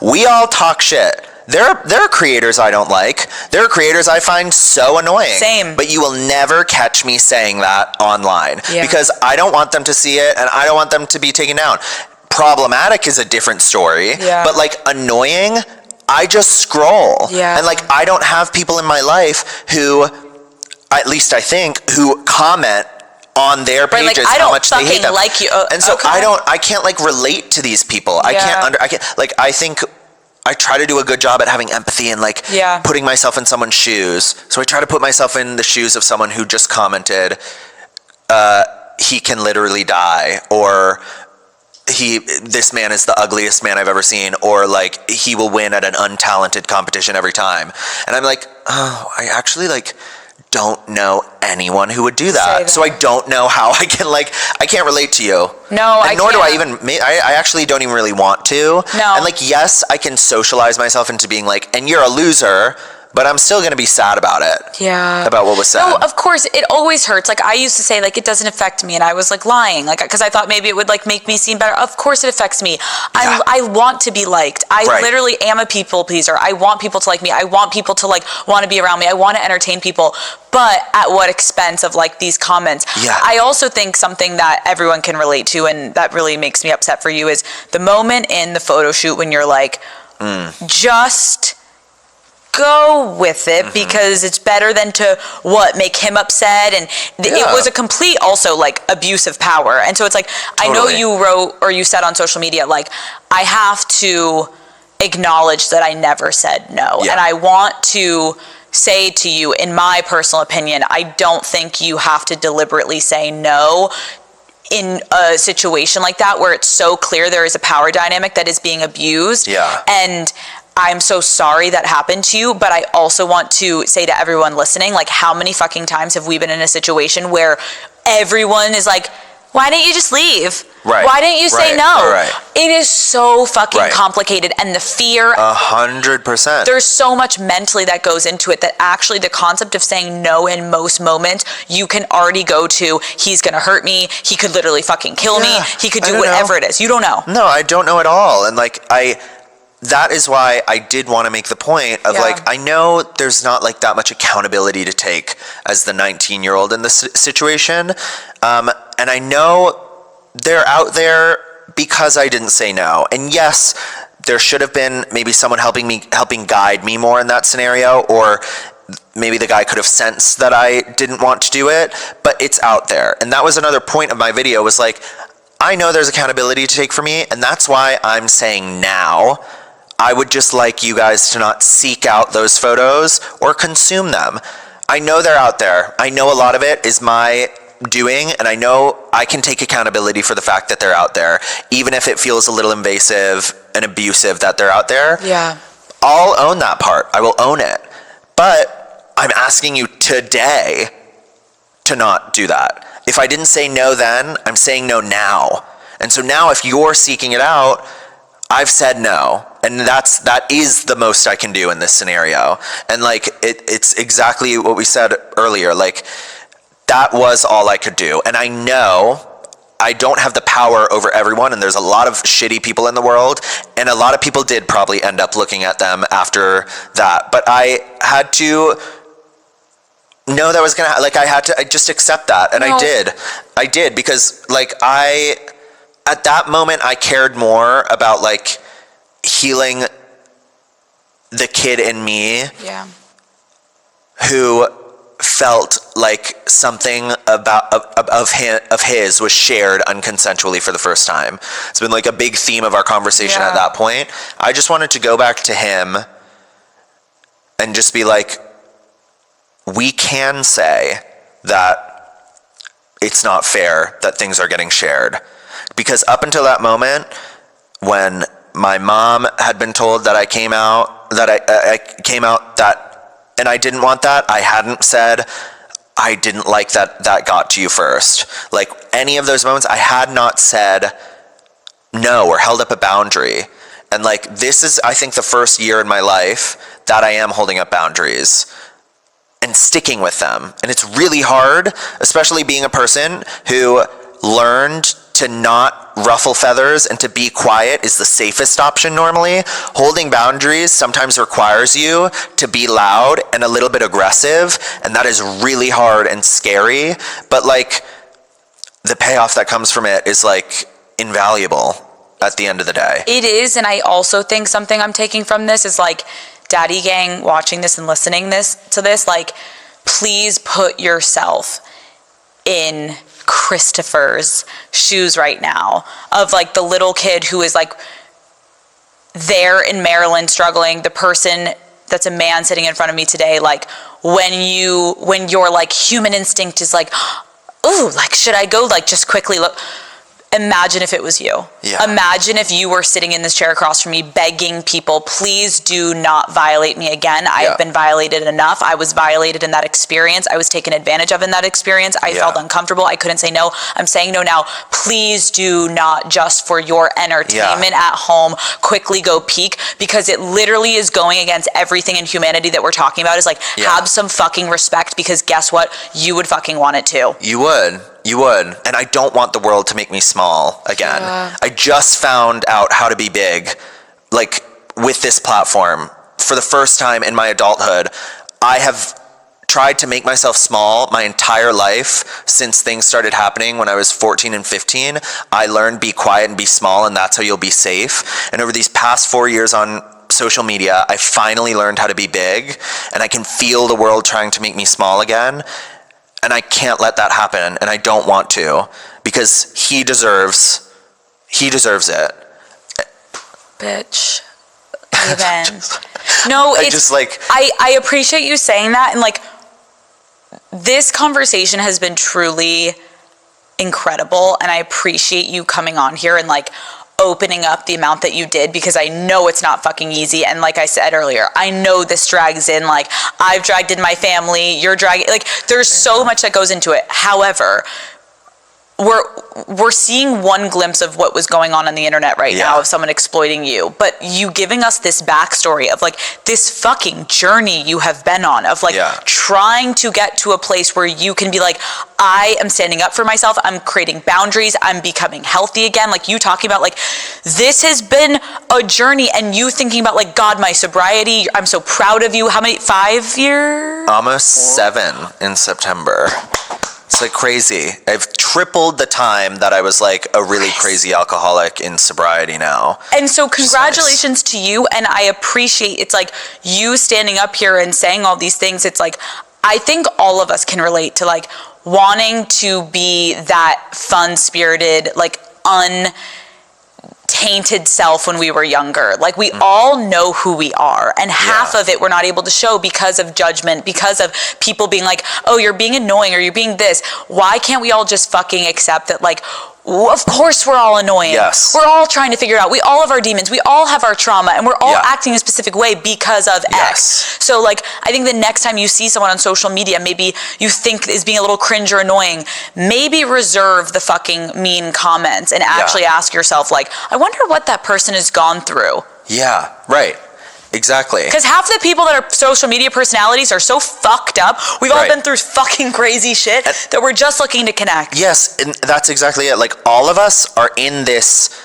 S2: We all talk shit. There are creators I don't like. There are creators I find so annoying.
S1: Same.
S2: But you will never catch me saying that online because I don't want them to see it, and I don't want them to be taken down. Problematic is a different story. But like, annoying, I just scroll. And like, I don't have people in my life who, at least I think, who comment on their pages
S1: like,
S2: how much they hate them.
S1: Like you.
S2: And so I can't like relate to these people. I think I try to do a good job at having empathy and like putting myself in someone's shoes. So I try to put myself in the shoes of someone who just commented, he can literally die, or this man is the ugliest man I've ever seen, or like, he will win at an untalented competition every time. And I'm like, oh, I actually like don't know anyone who would do that. So I don't know how I can't relate to you.
S1: No,
S2: and nor do I even, I actually don't even really want to.
S1: No.
S2: And like, yes, I can socialize myself into being like, and you're a loser, but I'm still going to be sad about it. About what was said.
S1: No, of course, it always hurts. Like, I used to say, like, it doesn't affect me, and I was like lying, like, because I thought maybe it would like make me seem better. Of course it affects me. I want to be liked. I literally am a people pleaser. I want people to like me. I want people to like want to be around me. I want to entertain people, but at what expense of like these comments? I also think something that everyone can relate to, and that really makes me upset for you, is the moment in the photo shoot when you're like, just go with it because it's better than to make him upset. And it was a complete also like abuse of power. And so it's like, I know you wrote or you said on social media, like, I have to acknowledge that I never said no. And I want to say to you, in my personal opinion, I don't think you have to deliberately say no in a situation like that where it's so clear there is a power dynamic that is being abused. And I'm so sorry that happened to you, but I also want to say to everyone listening, like, how many fucking times have we been in a situation where everyone is like, why didn't you just leave? Why didn't you say no? It is so fucking complicated, and the fear,
S2: 100%.
S1: There's so much mentally that goes into it that actually the concept of saying no in most moments, you can already go to, he's gonna hurt me, he could literally fucking kill me, he could do whatever it is. You don't know.
S2: No, I don't know at all. And like, that is why I did want to make the point of like, I know there's not like that much accountability to take as the 19-year-old in this situation. And I know they're out there because I didn't say no. And yes, there should have been maybe someone helping guide me more in that scenario, or maybe the guy could have sensed that I didn't want to do it, but it's out there. And that was another point of my video, was like, I know there's accountability to take for me, and that's why I'm saying now, I would just like you guys to not seek out those photos or consume them. I know they're out there. I know a lot of it is my doing, and I know I can take accountability for the fact that they're out there, even if it feels a little invasive and abusive that they're out there.
S1: Yeah.
S2: I'll own that part. I will own it. But I'm asking you today to not do that. If I didn't say no then, I'm saying no now. And so now if you're seeking it out, I've said no. And that is the most I can do in this scenario. And like, it's exactly what we said earlier. Like, that was all I could do. And I know I don't have the power over everyone, and there's a lot of shitty people in the world, and a lot of people did probably end up looking at them after that. But I had to know that was gonna, like, I just accept that. And I did, because like, at that moment, I cared more about like healing the kid in me who felt like something of his was shared unconsensually for the first time. It's been like a big theme of our conversation at that point. I just wanted to go back to him and just be like, we can say that it's not fair that things are getting shared. Because up until that moment, when my mom had been told that I came out, and I didn't want that, I hadn't said, I didn't like that got to you first. Like, any of those moments, I had not said no or held up a boundary. And like, this is, I think, the first year in my life that I am holding up boundaries and sticking with them. And it's really hard, especially being a person who learned to not ruffle feathers and to be quiet is the safest option normally. Holding boundaries sometimes requires you to be loud and a little bit aggressive, and that is really hard and scary. But like, the payoff that comes from it is like invaluable at the end of the day.
S1: It is, and I also think something I'm taking from this is like, Daddy Gang watching this and listening to this, like, please put yourself in Christopher's shoes right now, of like the little kid who is like there in Maryland struggling, the person that's a man sitting in front of me today, like when your like human instinct is like, ooh, like, should I go like just quickly look? Imagine if it was you. Yeah. Imagine if you were sitting in this chair across from me begging people, please do not violate me again. I have been violated enough. I was violated in that experience. I was taken advantage of in that experience. I felt uncomfortable. I couldn't say no. I'm saying no now. Please do not, just for your entertainment at home, quickly go peek, because it literally is going against everything in humanity that we're talking about. Is like, have some fucking respect, because guess what? You would fucking want it too.
S2: You would. You would. And I don't want the world to make me small again. I just found out how to be big, like, with this platform. For the first time in my adulthood, I have tried to make myself small my entire life since things started happening when I was 14 and 15. I learned be quiet and be small, and that's how you'll be safe. And over these past 4 years on social media, I finally learned how to be big, and I can feel the world trying to make me small again. And I can't let that happen, and I don't want to, because he deserves it.
S1: Bitch. Amen. No, it's
S2: just like,
S1: I appreciate you saying that, and like, this conversation has been truly incredible, and I appreciate you coming on here and like opening up the amount that you did, because I know it's not fucking easy. And like I said earlier, I know this drags in, like, I've dragged in my family, you're dragging, like, there's so much that goes into it. However, we're seeing one glimpse of what was going on the internet right now of someone exploiting you, but you giving us this backstory of like this fucking journey you have been on of like trying to get to a place where you can be like, I am standing up for myself, I'm creating boundaries, I'm becoming healthy again. Like you talking about like, this has been a journey, and you thinking about like, God, my sobriety, I'm so proud of you. How many, 5 years?
S2: Almost 7 in September. It's like crazy. I've tripled the time that I was like a really crazy alcoholic in sobriety now.
S1: And so congratulations to you. And I appreciate, it's like you standing up here and saying all these things. It's like, I think all of us can relate to like wanting to be that fun-spirited, like tainted self when we were younger. Like we all know who we are, and half of it we're not able to show because of judgment, because of people being like, oh, you're being annoying or you're being this. Why can't we all just fucking accept that like, of course we're all annoying.
S2: Yes.
S1: We're all trying to figure it out. We all have our demons. We all have our trauma, and we're all acting a specific way because of X. So like, I think the next time you see someone on social media, maybe you think is being a little cringe or annoying, maybe reserve the fucking mean comments and actually ask yourself like, I wonder what that person has gone through.
S2: Yeah, right. Exactly.
S1: Because half the people that are social media personalities are so fucked up. We've all been through fucking crazy shit that we're just looking to connect.
S2: Yes, and that's exactly it. Like all of us are in this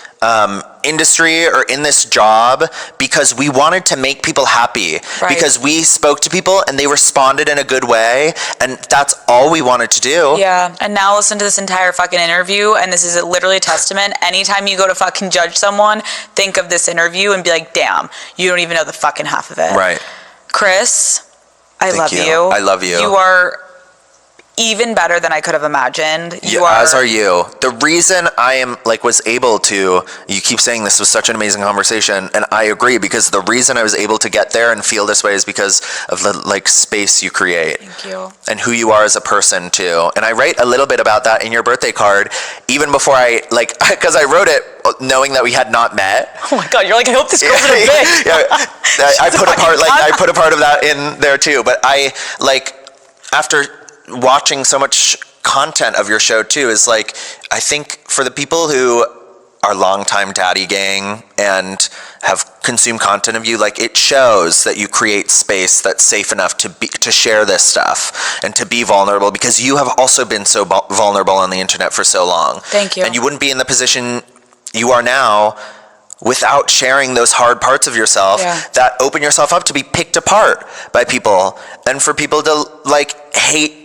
S2: industry or in this job because we wanted to make people happy, because we spoke to people and they responded in a good way, and that's all we wanted to do.
S1: Yeah, and now listen to this entire fucking interview, and this is literally a testament. Anytime you go to fucking judge someone, think of this interview and be like, damn, you don't even know the fucking half of it.
S2: Right.
S1: Chris, I love you.
S2: I love you.
S1: You are even better than I could have imagined.
S2: As are you. The reason I am like was able to, you keep saying this was such an amazing conversation, and I agree, because the reason I was able to get there and feel this way is because of the like space you create.
S1: Thank you.
S2: And who you are as a person too. And I write a little bit about that in your birthday card, even before I like, because I wrote it knowing that we had not met.
S1: Oh my God, you're like, I hope this goes in a bit.
S2: I put a part of that in there too. But I like, after watching so much content of your show too, is like, I think for the people who are longtime daddy gang and have consumed content of you, like it shows that you create space that's safe enough to share this stuff and to be vulnerable, because you have also been so vulnerable on the internet for so long.
S1: Thank you.
S2: And you wouldn't be in the position you are now without sharing those hard parts of yourself that open yourself up to be picked apart by people, and for people to like hate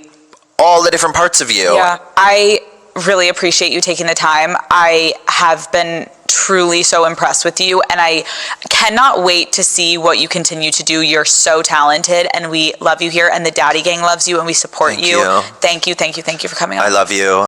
S2: all the different parts of you.
S1: Yeah, I really appreciate you taking the time. I have been truly so impressed with you, and I cannot wait to see what you continue to do. You're so talented, and we love you here, and the Daddy Gang loves you, and we support you.
S2: Thank you.
S1: Thank you for coming on.
S2: I love you.